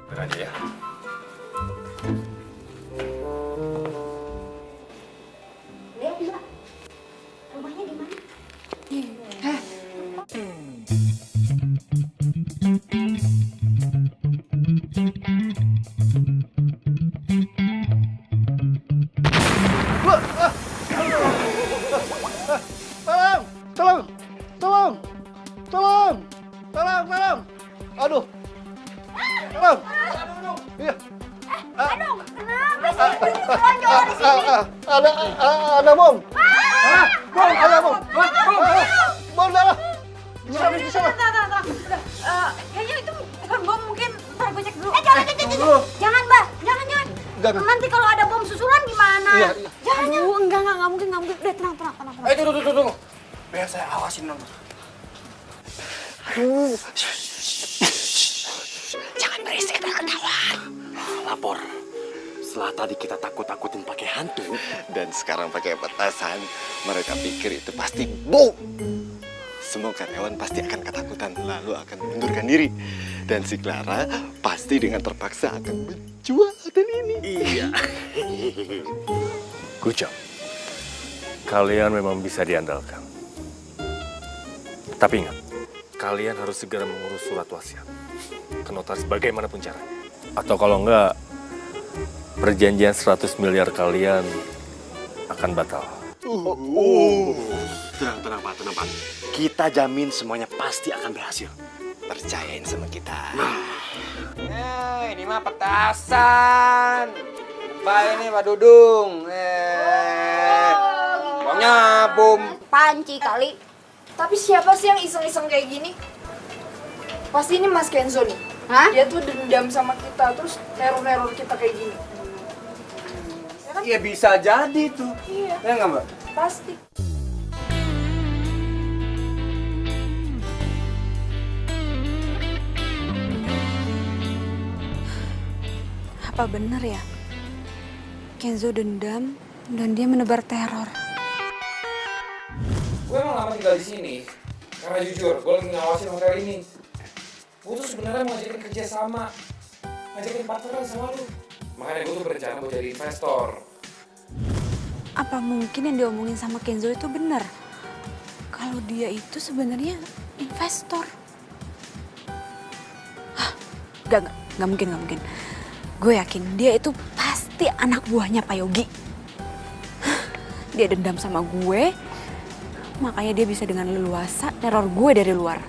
Bener aja ya. Lihat mbak, rumahnya di mana? Tolong! Aduh! Tolong! Iya. Aduh, kenapa sih lonjol di sini? Ada bom! Bom, ada bom! Bom darah! Di sana. Kayaknya itu bukan bom, mungkin ntar gue cek dulu. Jangan mbak, jangan. Jangan. Nanti kalau ada bom susulan gimana? Iya. Jangan. Enggak mungkin. Udah, tenang. Tunggu. Biar saya awasin dong. Jangan berisik, ketahuan. Lapor. Setelah tadi kita takut-takutin pakai hantu dan sekarang pakai petasan, mereka pikir itu pasti bom. Semua karyawan pasti akan ketakutan, lalu akan mengundurkan diri. Dan si Clara pasti dengan terpaksa akan menjual hotel ini. Iya. Kucap, kalian memang bisa diandalkan. Tapi ingat, kalian harus segera mengurus surat wasiat ke notaris bagaimanapun caranya. Atau kalau enggak, perjanjian 100 miliar kalian akan batal. Tenang Pak. Kita jamin semuanya pasti akan berhasil. Percayain sama kita. Ini mah petasan. Pak ini Pak Dudung. Baunya bom. Panci kali. Tapi siapa sih yang iseng-iseng kayak gini? Pasti ini Mas Kenzo nih. Hah? Dia tuh dendam sama kita, terus neror-neror kita kayak gini. Iya bisa jadi tuh. Iya, Ya nggak Mbak? pasti. Apa bener ya? Kenzo dendam dan dia menebar teror. Gue emang lama tinggal di sini karena jujur, gue lagi ngawasin hotel ini. Gue tuh sebenarnya mau ngajakin kerja sama, ngajakin partneran sama lu. Makanya gue tuh berencana mau jadi investor. Apa mungkin yang diomongin sama Kenzo itu benar? Kalau dia itu sebenarnya investor. Hah, nggak mungkin. Gue yakin dia itu pasti anak buahnya Pak Yogi. Dia dendam sama gue, makanya dia bisa dengan leluasa teror gue dari luar.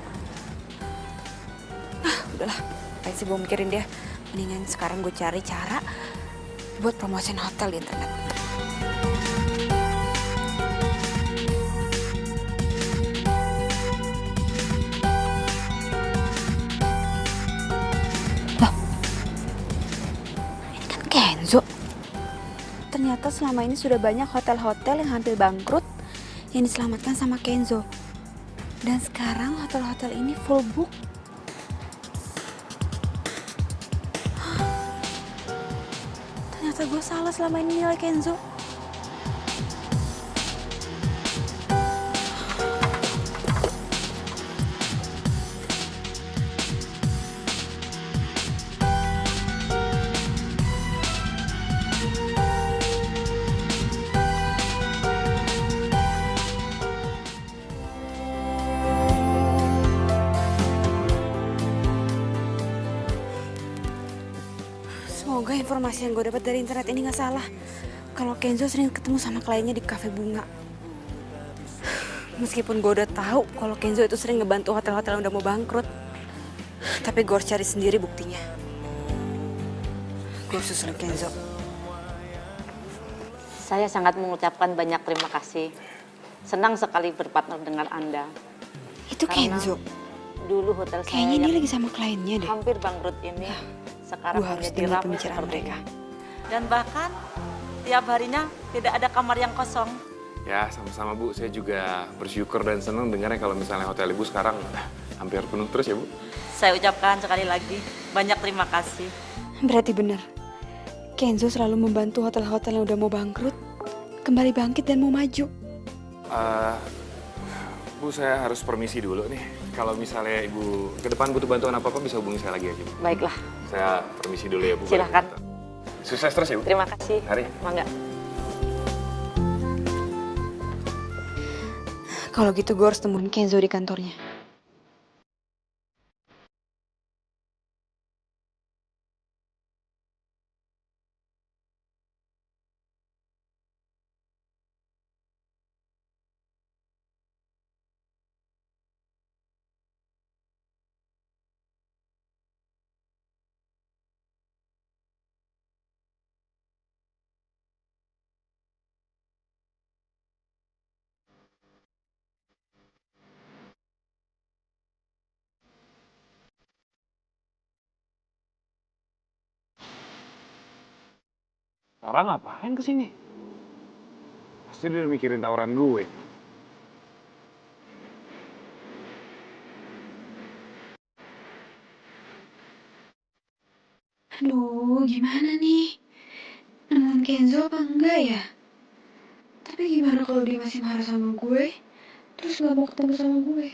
Udahlah, ngapain sih gue mikirin dia. Mendingan sekarang gue cari cara buat promosiin hotel di internet. Loh, ini kan Kenzo. Ternyata selama ini sudah banyak hotel-hotel yang hampir bangkrut yang diselamatkan sama Kenzo. Dan sekarang hotel-hotel ini full book. Ternyata gue salah selama ini nilai Kenzo. Semoga informasi yang gue dapat dari internet ini gak salah. Kalau Kenzo sering ketemu sama kliennya di kafe bunga. Meskipun gue udah tahu kalau Kenzo itu sering ngebantu hotel-hotel yang udah mau bangkrut. Tapi gue harus cari sendiri buktinya. Gue harus susulin Kenzo. Saya sangat mengucapkan banyak terima kasih. Senang sekali berpartner dengan Anda. Itu Karena Kenzo. Dulu hotel saya Kayaknya dia yang lagi sama kliennya deh. hampir bangkrut ini sekarang Gue harus menjadi dengar ramai pembicaraan seperti mereka. ini. Dan bahkan tiap harinya tidak ada kamar yang kosong. Ya, sama-sama Bu. Saya juga bersyukur dan senang dengarnya kalau misalnya hotel Ibu sekarang hampir penuh terus ya Bu. Saya ucapkan sekali lagi banyak terima kasih. Berarti benar. Kenzo selalu membantu hotel-hotel yang udah mau bangkrut kembali bangkit dan mau maju. Bu, saya harus permisi dulu nih. Kalau misalnya Ibu ke depan butuh bantuan apa-apa bisa hubungi saya lagi aja Bu. Baiklah, Saya permisi dulu ya Bu. Silakan. Sukses terus ya Bu. terima kasih. Mari. Mangga. Kalau gitu gue harus temuin Kenzo di kantornya. Orang ngapain kesini? Pasti dia udah mikirin tawaran gue. Aduh, gimana nih? Nemuin Kenzo apa enggak ya? Tapi gimana kalau dia masih marah sama gue, terus gak mau ketemu sama gue?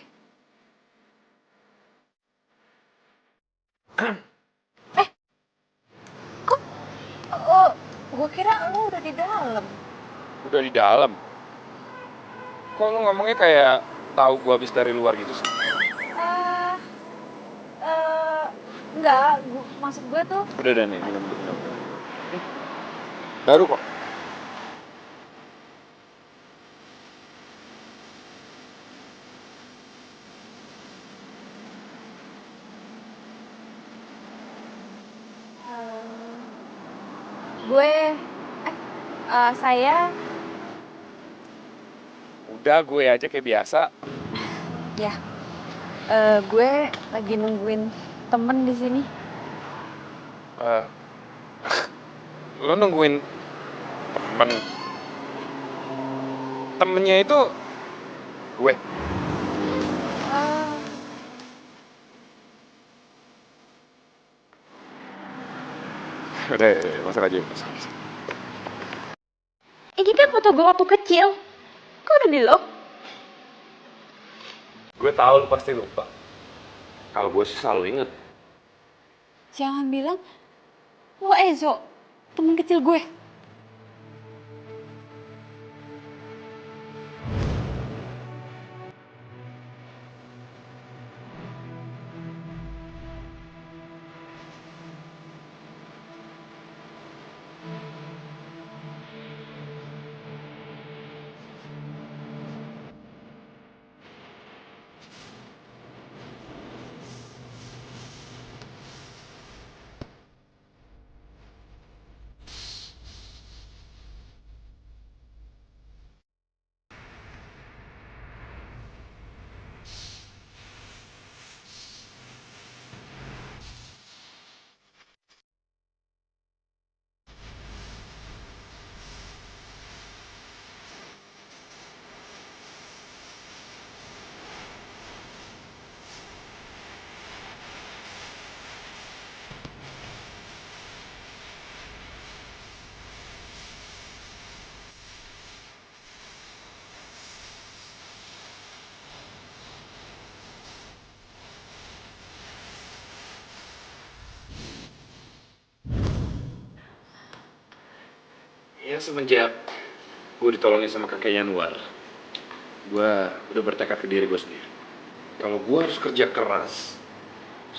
Oh, gue kira lu udah di dalam. Udah di dalam. Kok lu ngomongnya kayak tahu gue habis dari luar gitu sih? Enggak, maksud gue tuh Udah nih, minum dulu. Baru kok. saya Udah gue aja kayak biasa. ya gue lagi nungguin temen di sini. Lo nungguin temen. Temennya itu gue. Udah, masuk aja. Masuk. Ini kan foto gue waktu kecil. Kok udah di lock? Gue tahu lu pasti lupa. Kalau gue sih selalu inget. Jangan bilang lo Ezo, temen kecil gue. Ya semenjak gue ditolongin sama kakek Yanuar, gue udah bertekad ke diri gue sendiri. Kalau gue harus kerja keras,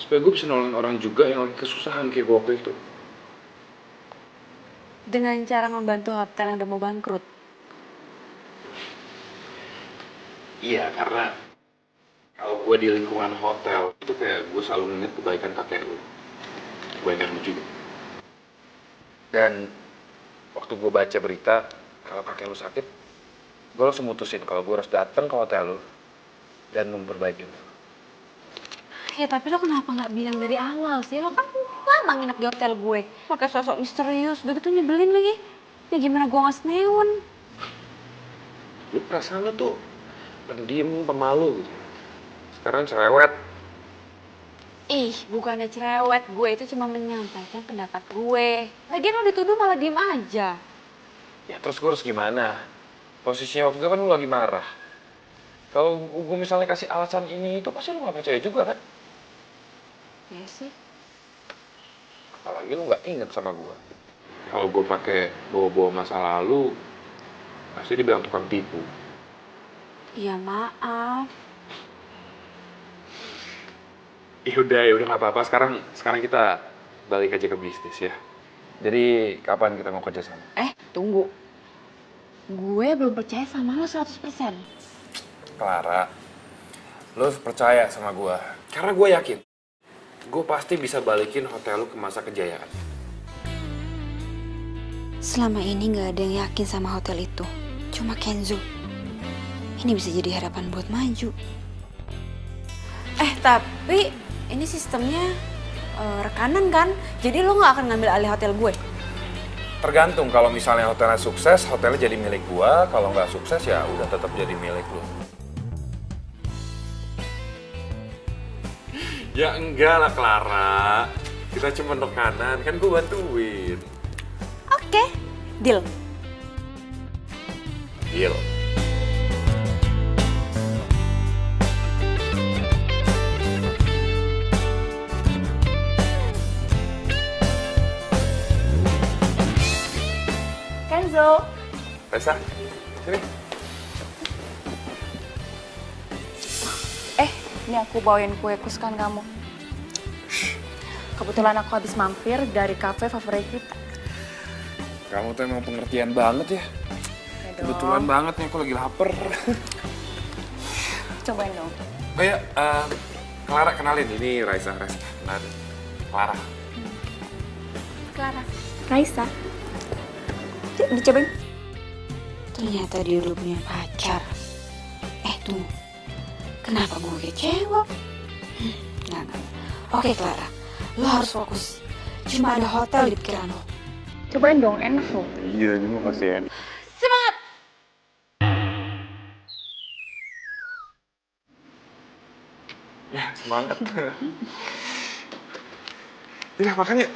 supaya gue bisa nolongin orang juga yang lagi kesusahan kayak gue waktu itu. Dengan cara membantu hotel yang udah mau bangkrut. Iya, karena kalau gue di lingkungan hotel, itu kayak gue selalu inget kebaikan kakek lu. Kebaikan lu juga. Dan waktu gue baca berita, kalau kakek lu sakit, gue langsung mutusin kalau gue harus datang ke hotel lu dan memperbaiki lu. Ya tapi lo kenapa nggak bilang dari awal sih? Lo kan lama nginep di hotel gue. Pakai sosok misterius, udah gitu nyebelin lagi. Ya gimana gue nggak senewan? Lu perasaan lu tuh pendiam, pemalu gitu. Sekarang cerewet. Ih, bukannya cerewet, gue itu cuma menyampaikan pendapat gue. Lagian lo dituduh malah diem aja. Ya terus gue harus gimana? Posisinya waktu itu kan lu lagi marah. Kalau gue misalnya kasih alasan ini itu pasti lu gak percaya juga kan? Iya sih. Apalagi lu gak inget sama gue. Kalau gue pakai bawa-bawa masa lalu, pasti dibilang tukang tipu. Iya maaf. Ya udah nggak apa-apa. Sekarang kita balik aja ke bisnis ya. Jadi kapan kita mau kerja sama? Tunggu. Gue belum percaya sama lo 100%. Clara, lo percaya sama gue. Karena gue yakin, gue pasti bisa balikin hotel lo ke masa kejayaan. Selama ini nggak ada yang yakin sama hotel itu. Cuma Kenzo. Ini bisa jadi harapan buat maju. Tapi ini sistemnya rekanan kan? Jadi lo nggak akan ngambil alih hotel gue? Tergantung, kalau misalnya hotelnya sukses, hotelnya jadi milik gue. Kalau nggak sukses ya udah tetap jadi milik lo. Ya enggak lah Clara, kita cuma rekanan, kan gue bantuin. Oke, deal. Deal. Kenzo. Raisa, sini. Ini aku bawain kue kesukaan kamu. Kebetulan aku habis mampir dari kafe favorit kita. Kamu tuh emang pengertian banget ya. Kebetulan banget nih, aku lagi lapar. Cobain dong. Oh ya, Clara kenalin, ini Raisa. Kenalin. Clara. Clara. Raisa. Dicobain. Ternyata dia udah punya pacar. Tunggu. Kenapa gue kecewa? Nggak. Oke Clara, lo harus fokus. Cuma ada hotel di pikiran lo. Cobain dong, enak loh. Iya, ini makasih ya. Semangat! Ya, semangat. Udah, makan yuk.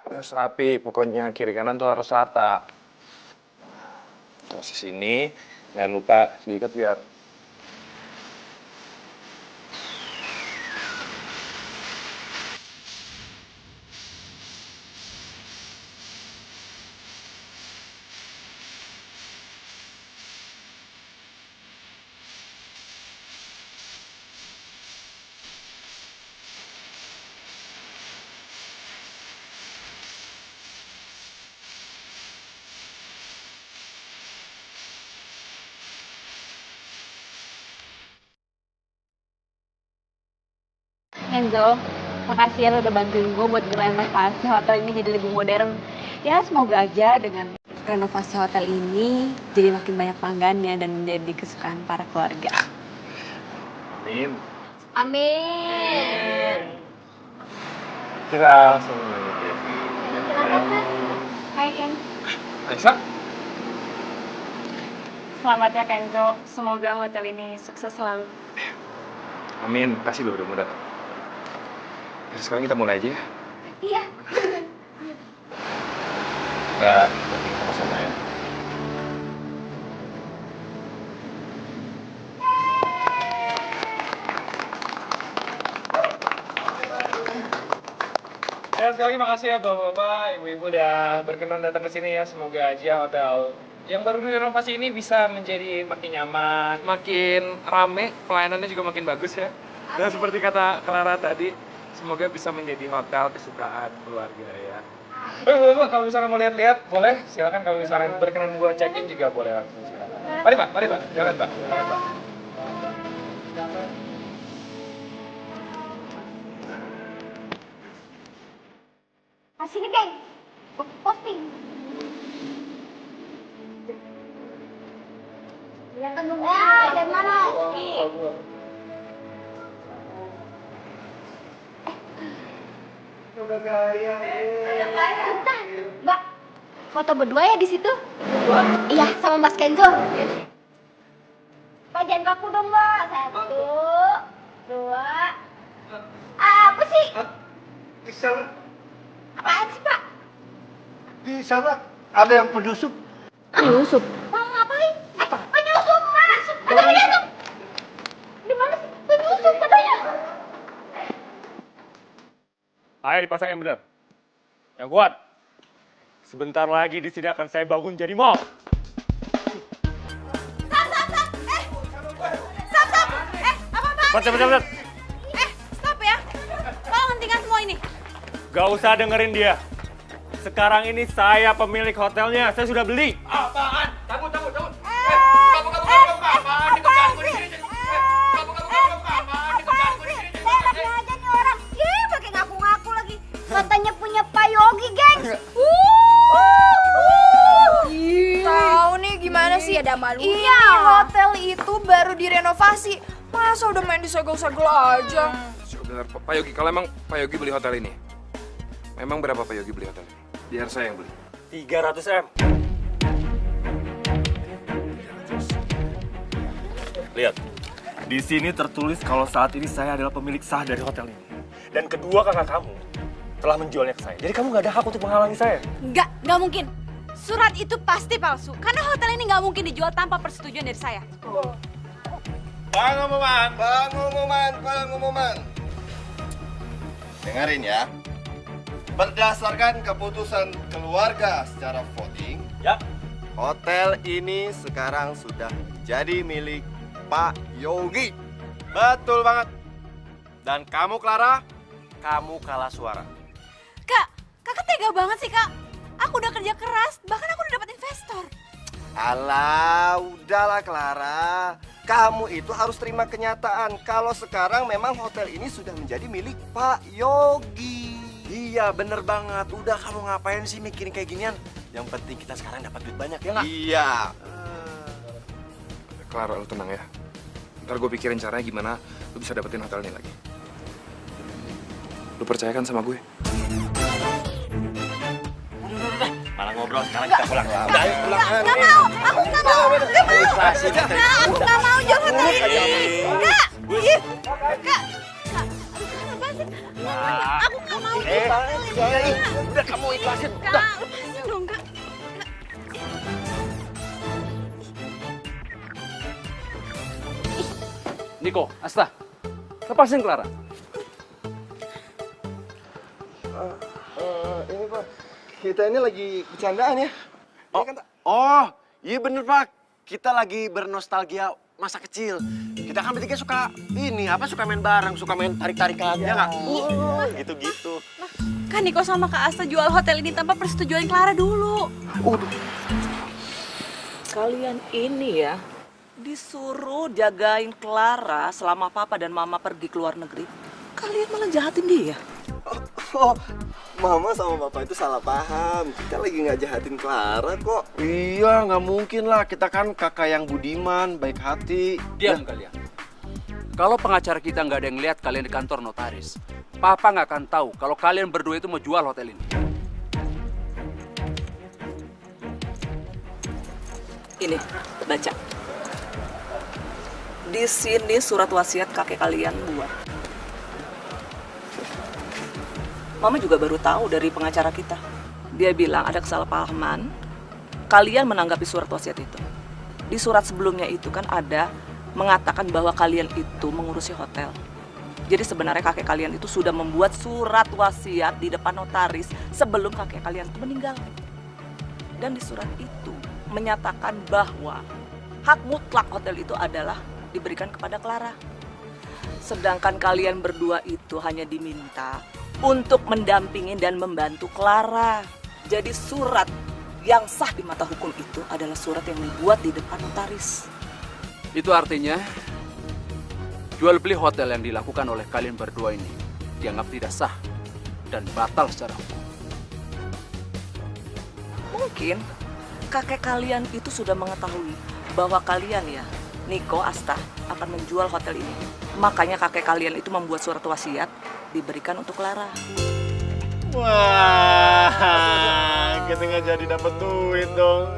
Harus rapi, pokoknya kiri kanan tuh harus rata. Terus di sini, jangan lupa diikat biar. Enzo, makasih ya lo udah bantuin gue buat renovasi hotel ini jadi lebih modern. Ya semoga aja dengan renovasi hotel ini jadi makin banyak pelanggannya dan menjadi kesukaan para keluarga. Amin. Amin. Kita langsung. Hai Ken. Aisyah? Selamat ya Kenzo, semoga hotel ini sukses selalu. Amin, kasih lo udah mau datang. Sekarang kita mulai aja ya. Iya. Nah, kita sama ya. Ya, sekali lagi makasih ya Bapak-bapak, Ibu-ibu udah berkenan datang ke sini ya. Semoga aja hotel yang baru direnovasi ini bisa menjadi makin nyaman, makin rame, pelayanannya juga makin bagus ya. Dan seperti kata Clara tadi, semoga bisa menjadi hotel kesukaan keluarga ya. Bapak, kalau misalnya mau lihat-lihat, boleh. Silakan kalau misalnya berkenan gua check-in juga boleh langsung silakan. Mari Pak. Jangan Pak. Sini, geng. Posting. Yang dari mana? Udah kaya. Bentar, Mbak. Foto berdua ya di situ? Iya, sama Mas Kenzo. Mbak, jangan kaku dong, Mbak. 1, 2. Apa sih? Bisa, Apaan sih, Pak? bisa lah. Ada yang penyusup. Penyusup? Mau ngapain? Penyusup, Mas. Katanya tuh. Di mana sih? Penyusup katanya. Ayo dipasang yang benar. Yang kuat. Sebentar lagi di sini akan saya bangun jadi mall. Stop. Cepat. Stop ya. Tolong hentikan semua ini. Gak usah dengerin dia. Sekarang ini saya pemilik hotelnya. Saya sudah beli. Apaan? Cabut. Katanya punya Pak Yogi, gengs. Tahu nih gimana sih? Ada malu. Iya, hotel itu baru direnovasi. Masa udah main disegel-segel aja? Sebentar, Pak Yogi, kalau emang Pak Yogi beli hotel ini, memang berapa Pak Yogi beli hotel ini? Biar saya yang beli. 300 M. Lihat, di sini tertulis kalau saat ini saya adalah pemilik sah dari hotel ini. Dan kedua kakak kamu telah menjualnya ke saya. Jadi kamu nggak ada hak untuk menghalangi saya. Nggak mungkin. Surat itu pasti palsu. Karena hotel ini nggak mungkin dijual tanpa persetujuan dari saya. Pengumuman. Dengerin ya. Berdasarkan keputusan keluarga secara voting, Ya. hotel ini sekarang sudah jadi milik Pak Yogi. Betul banget. Dan kamu Clara, kamu kalah suara. Kakak tega banget sih, Kak. Aku udah kerja keras, bahkan aku udah dapat investor. Alah, udahlah Clara. Kamu itu harus terima kenyataan kalau sekarang memang hotel ini sudah menjadi milik Pak Yogi. Iya, bener banget. Udah kamu ngapain sih mikirin kayak ginian? Yang penting kita sekarang dapat duit banyak ya nggak? Iya. Clara, lu tenang ya. Ntar gue pikirin caranya gimana lu bisa dapetin hotel ini lagi. Lu percaya kan sama gue? Malah ngobrol, sekarang kita pulang. Nggak mau, aku nggak mau. Aku nggak mau jual hotel ini. Kak. lepasin. Nah. Aku nggak mau ditinggalin. Udah kamu ikhlasin. Kak, lepasin dong, Kak. Niko, Asta, lepasin Clara. Ini Pak, kita ini lagi bercandaan ya. Oh, iya bener Pak. Kita lagi bernostalgia masa kecil. Kita kan bertiga suka suka main bareng, suka main tarik-tarikan, ya nggak? Gitu-gitu. Kan Niko sama Kak Asta jual hotel ini tanpa persetujuan Clara dulu. Kalian ini ya disuruh jagain Clara selama papa dan mama pergi ke luar negeri. Kalian malah jahatin dia. Oh, Mama sama Bapak itu salah paham. Kita lagi nggak jahatin Clara kok. Iya, nggak mungkin lah. Kita kan kakak yang budiman, baik hati. Diam kalian. Kalau pengacara kita nggak ada yang lihat kalian di kantor notaris, Papa nggak akan tahu kalau kalian berdua itu mau jual hotel ini. Ini, baca. Di sini surat wasiat kakek kalian buat. Mama juga baru tahu dari pengacara kita. Dia bilang ada kesalahpahaman, kalian menanggapi surat wasiat itu. Di surat sebelumnya itu kan ada mengatakan bahwa kalian itu mengurusi hotel. Jadi sebenarnya kakek kalian itu sudah membuat surat wasiat di depan notaris sebelum kakek kalian itu meninggal. Dan di surat itu menyatakan bahwa hak mutlak hotel itu adalah diberikan kepada Clara. Sedangkan kalian berdua itu hanya diminta untuk mendampingi dan membantu Clara. Jadi surat yang sah di mata hukum itu adalah surat yang dibuat di depan notaris. Itu artinya jual beli hotel yang dilakukan oleh kalian berdua ini dianggap tidak sah dan batal secara hukum. Mungkin kakek kalian itu sudah mengetahui bahwa kalian ya, Niko, Asta, akan menjual hotel ini. Makanya kakek kalian itu membuat surat wasiat diberikan untuk Clara. Wah, kita nggak jadi dapat duit dong.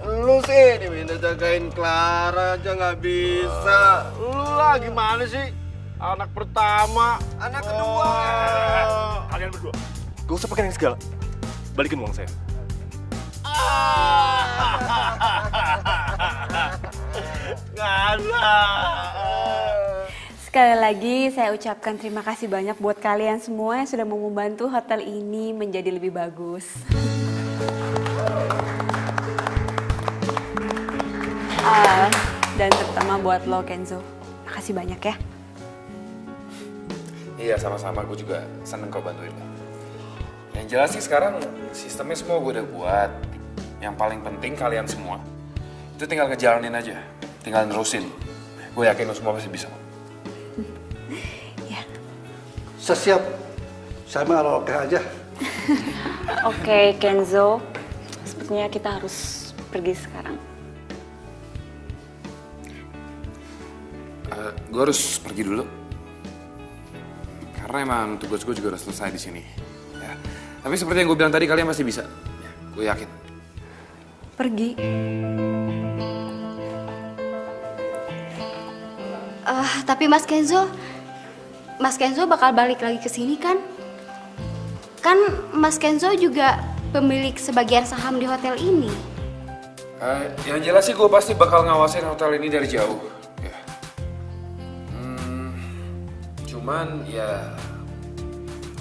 Lu sih diminta jagain Clara aja nggak bisa. Lu lah gimana sih? Anak pertama, anak kedua. Kalian berdua, gak usah pakai yang segala. Balikin uang saya. Nggak ada. Sekali lagi saya ucapkan terima kasih banyak buat kalian semua yang sudah mau membantu hotel ini menjadi lebih bagus. Dan terutama buat lo, Kenzo. Makasih banyak ya. Iya, sama-sama. Gue juga seneng kau bantuin lo. Yang jelas sih sekarang sistemnya semua gue udah buat. Yang paling penting kalian semua itu tinggal ngejalanin aja. Tinggal nerusin. Gue yakin lo semua pasti bisa. Saya siap. Saya mau oke aja. Oke, Kenzo. Sepertinya kita harus pergi sekarang. Gue harus pergi dulu. Karena emang tugas gue juga udah selesai di sini. Ya. Tapi seperti yang gue bilang tadi, kalian pasti bisa. Ya, gue yakin. Pergi? Tapi Mas Kenzo bakal balik lagi ke sini kan? Kan Mas Kenzo juga pemilik sebagian saham di hotel ini. Yang jelas sih gue pasti bakal ngawasin hotel ini dari jauh. Ya. Cuman ya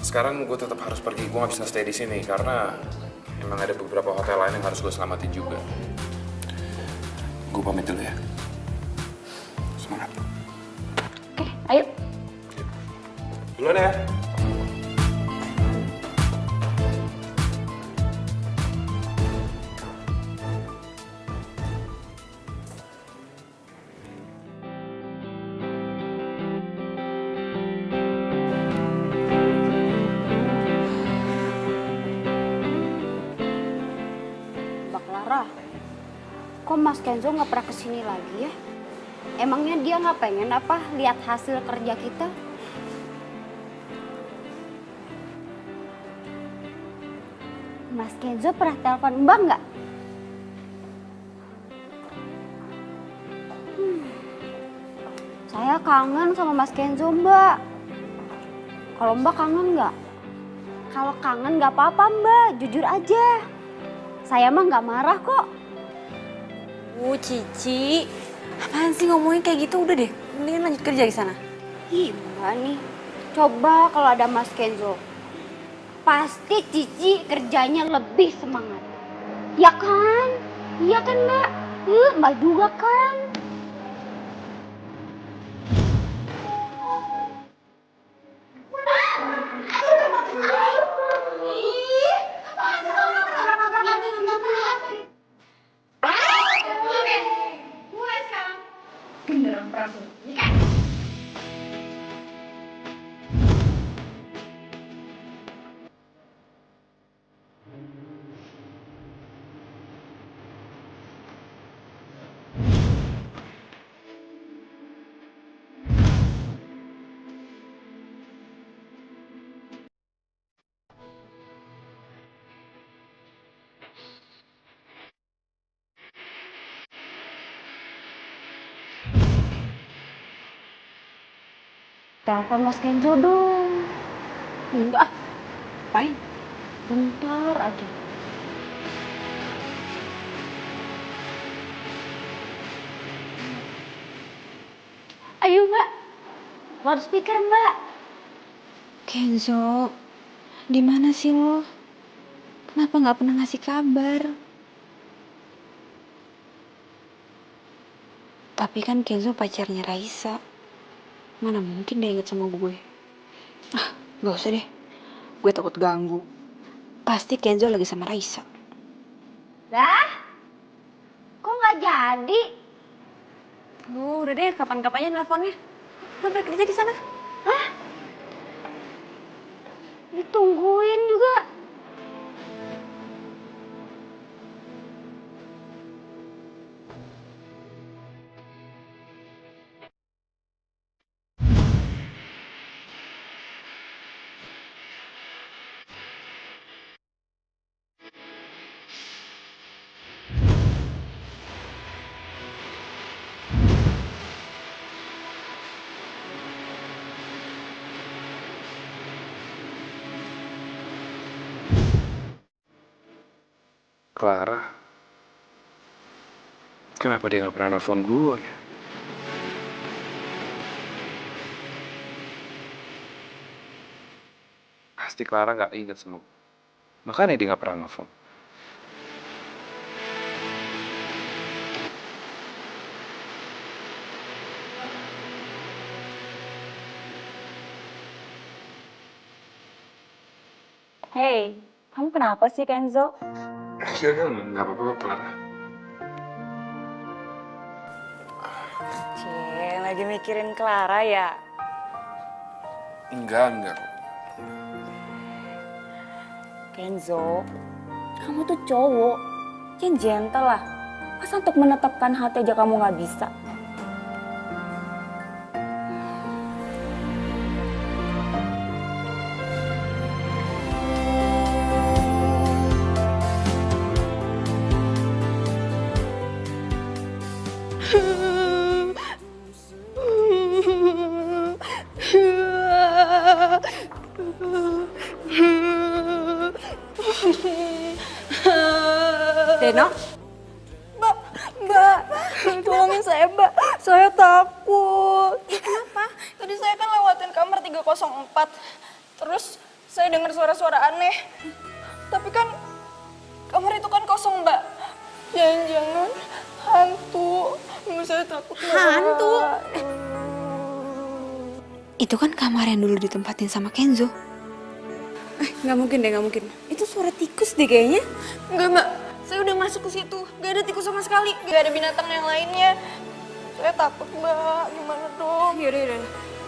sekarang gue tetap harus pergi. Gue nggak bisa stay di sini karena emang ada beberapa hotel lain yang harus gue selamatin juga. Gue pamit dulu ya. Semangat. Oke, ayo. Duluan ya. Mbak Clara, kok Mas Kenzo nggak pernah kesini lagi ya? Emangnya dia nggak pengen apa lihat hasil kerja kita? Mas Kenzo pernah telepon Mbak nggak? Saya kangen sama Mas Kenzo, Mbak. Kalau Mbak kangen nggak? Kalau kangen nggak apa-apa Mbak, jujur aja. Saya mah nggak marah kok. Cici, apaan sih ngomongin kayak gitu? Udah deh, mendingan lanjut kerja di sana. Ih Mbak nih, coba kalau ada Mas Kenzo. Pasti Cici kerjanya lebih semangat. Ya kan? Iya kan Mbak? Mbak juga kan? Telepon Mas Kenzo dong. Enggak. Apain? Bentar aja. Ayo Mbak. Loudspeaker Mbak. Kenzo, di mana sih lo? Kenapa nggak pernah ngasih kabar? Tapi kan Kenzo pacarnya Raisa. Mana mungkin dia inget sama gue. Gak usah deh. Gue takut ganggu. Pasti Kenzo lagi sama Raisa. Lah? Kok nggak jadi? Udah deh, kapan-kapannya nelfonnya. Lo kerja di sana? Hah? Ditungguin juga. Clara, kenapa dia nggak pernah nelfon gue ya? Pasti Clara nggak inget sama gue. Makanya dia nggak pernah nelfon. Hey, kamu kenapa sih Kenzo? Enggak, nggak apa-apa, Clara. Lagi mikirin Clara ya? Enggak. Kenzo, kamu tuh cowok, yang gentle lah. Masa untuk menetapkan hati aja kamu nggak bisa? Deno? Mbak, tolongin saya Mbak, saya takut. Kenapa? Tadi saya kan lewatin kamar 304, terus saya dengar suara-suara aneh. Tapi kan kamar itu kan kosong Mbak, jangan-jangan hantu. Saya takut Mbak. Hantu? Itu kan kamar yang dulu ditempatin sama Kenzo. Nggak mungkin deh, nggak mungkin. Itu suara tikus deh kayaknya. Enggak Mbak, saya udah masuk ke situ, gak ada tikus sama sekali, gak ada binatang yang lainnya. Saya takut Mbak, gimana dong? Yaudah.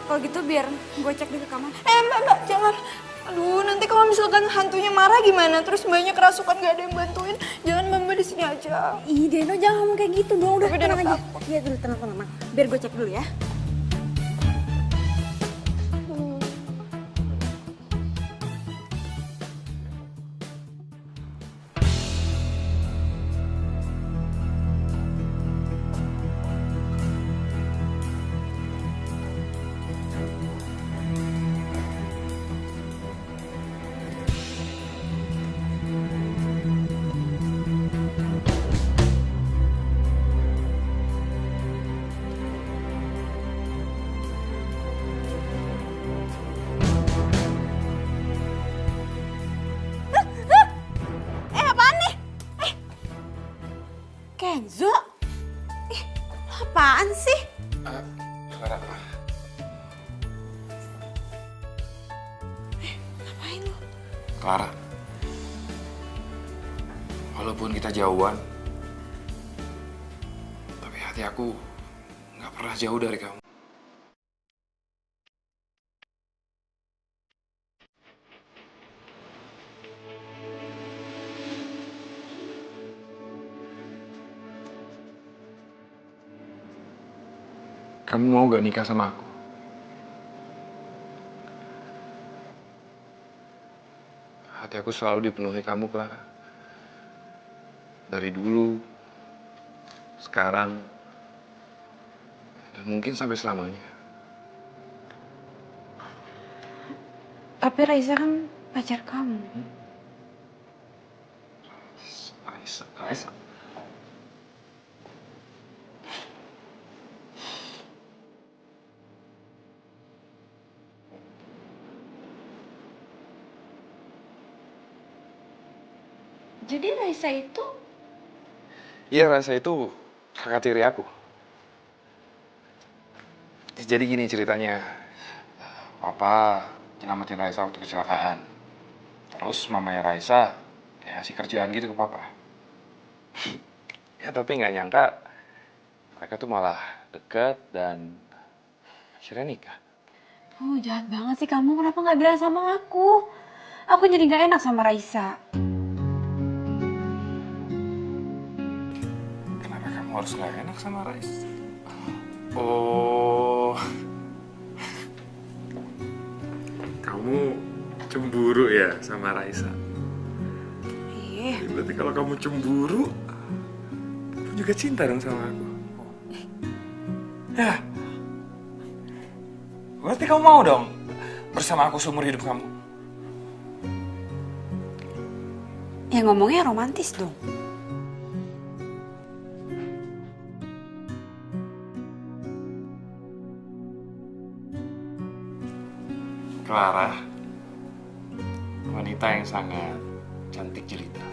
Kalau gitu biar gue cek dulu ke kamar. Mbak, jangan. Aduh, nanti kalau misalkan hantunya marah gimana? Terus mbaknya kerasukan gak ada yang bantuin. Jangan Mbak di sini aja. Ih, Deno jangan ngomong kayak gitu dong. Udah, Tapi tenang Deno aja. takut. Iya, dulu tenang. Biar gue cek dulu ya. apaan sih? Clara. Ngapain lo? Clara. Walaupun kita jauhan, tapi hati aku nggak pernah jauh dari kamu. Kamu mau gak nikah sama aku? Hati aku selalu dipenuhi kamu, Clara. Dari dulu, sekarang, dan mungkin sampai selamanya. Tapi Raisa kan pacar kamu. Raisa. Jadi Raisa itu? Iya, Raisa itu kakak tiri aku. Jadi gini ceritanya. Papa nyelamatin Raisa waktu kecelakaan. Terus mamanya Raisa kasih kerjaan gitu ke Papa. Ya tapi nggak nyangka mereka tuh malah deket dan akhirnya nikah. Oh, jahat banget sih kamu. Kenapa nggak bilang sama aku? Aku jadi nggak enak sama Raisa. Kenapa kamu harus nggak enak sama Raisa? Oh, kamu cemburu ya sama Raisa? Iya. Berarti kalau kamu cemburu, kamu juga cinta dong sama aku. Ya, berarti kamu mau dong bersama aku seumur hidup kamu? Ya ngomongnya romantis dong. Clara, wanita yang sangat cantik jelita.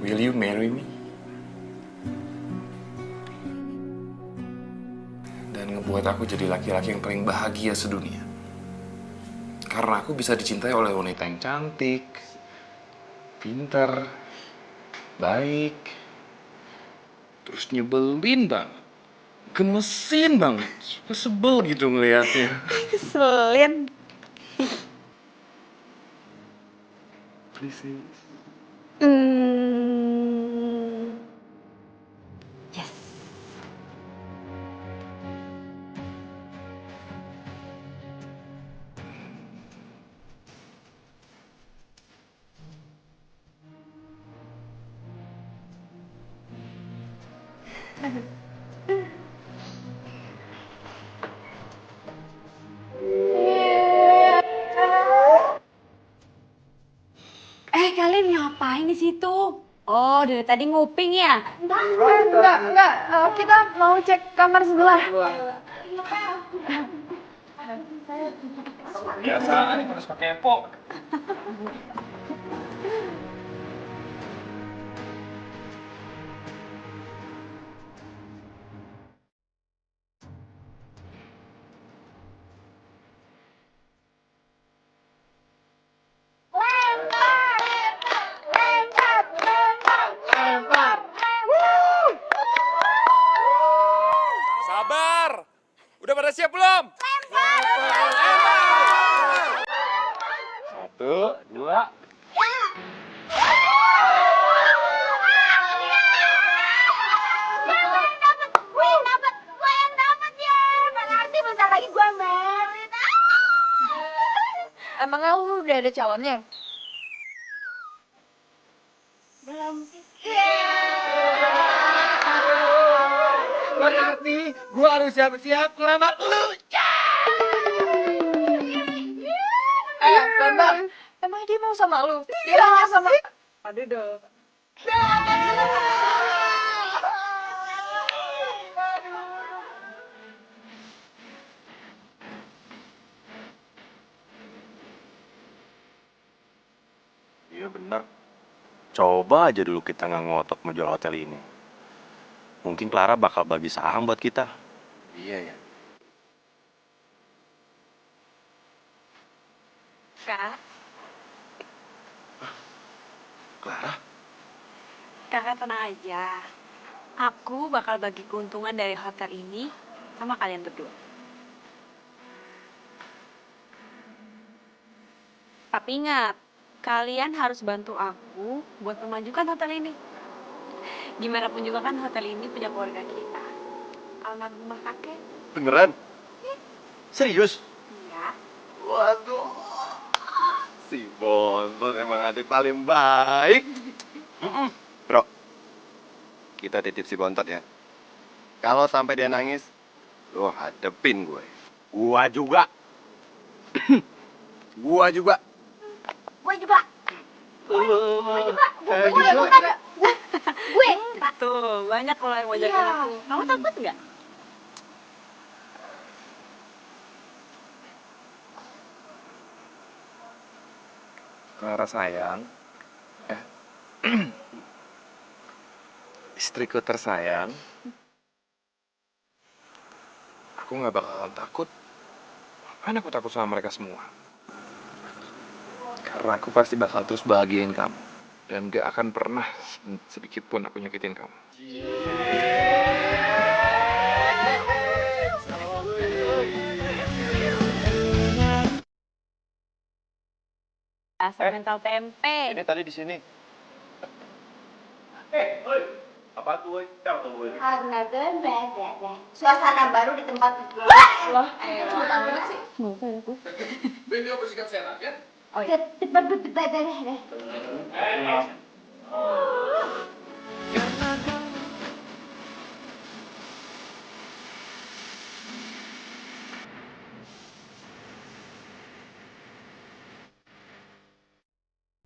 Will you marry me? Dan ngebuat aku jadi laki-laki yang paling bahagia sedunia. Karena aku bisa dicintai oleh wanita yang cantik, pintar, baik, terus nyebelin banget. Gemesin banget, suka sebel gitu ngeliatnya. Keselin. Please. Yes. Kalian ngapain di situ? Oh, dari tadi nguping ya? Enggak. Kita mau cek kamar sebelah. Biasa, ini pada suka kepo. Sabar! Udah pada siap belum? Satu, dua. Gue yang dapet ya. Berarti bentar lagi gue married. Emangnya lu udah ada calonnya? Belum. Berarti gue harus siap-siap ngelamar lu. Bambang, emang dia mau sama lu? Dia mau sama... Aduh dong. Iya benar. Coba aja dulu kita nggak ngotot mau jual hotel ini. Mungkin Clara bakal bagi saham buat kita. Iya ya. Kak, Clara? kakak tenang aja. Aku bakal bagi keuntungan dari hotel ini sama kalian berdua. Tapi ingat, kalian harus bantu aku buat memajukan hotel ini. Gimana pun juga kan hotel ini punya keluarga kita. Almarhumah kakek. Beneran? Serius? Iya. Waduh. Si Bontot emang adik paling baik. Bro, kita titip si Bontot ya. Kalau sampai dia nangis, lo hadepin gue. Gua juga. Gua juga. Gue juga. Gue. Tuh, banyak kalau yang mau jaga aku. Kamu takut nggak? Clara sayang, istriku tersayang, aku nggak bakalan takut. Ngapain aku takut sama mereka semua? Karena aku pasti bakal terus bahagiain kamu. Dan gak akan pernah sedikit pun aku nyakitin kamu. Asal mental tempe. Ini tadi di sini. Apa tuh, woy? Karena suasana baru di tempat gue. Loh, tahu sih. Beliau bersikap sehat ya? Oh iya.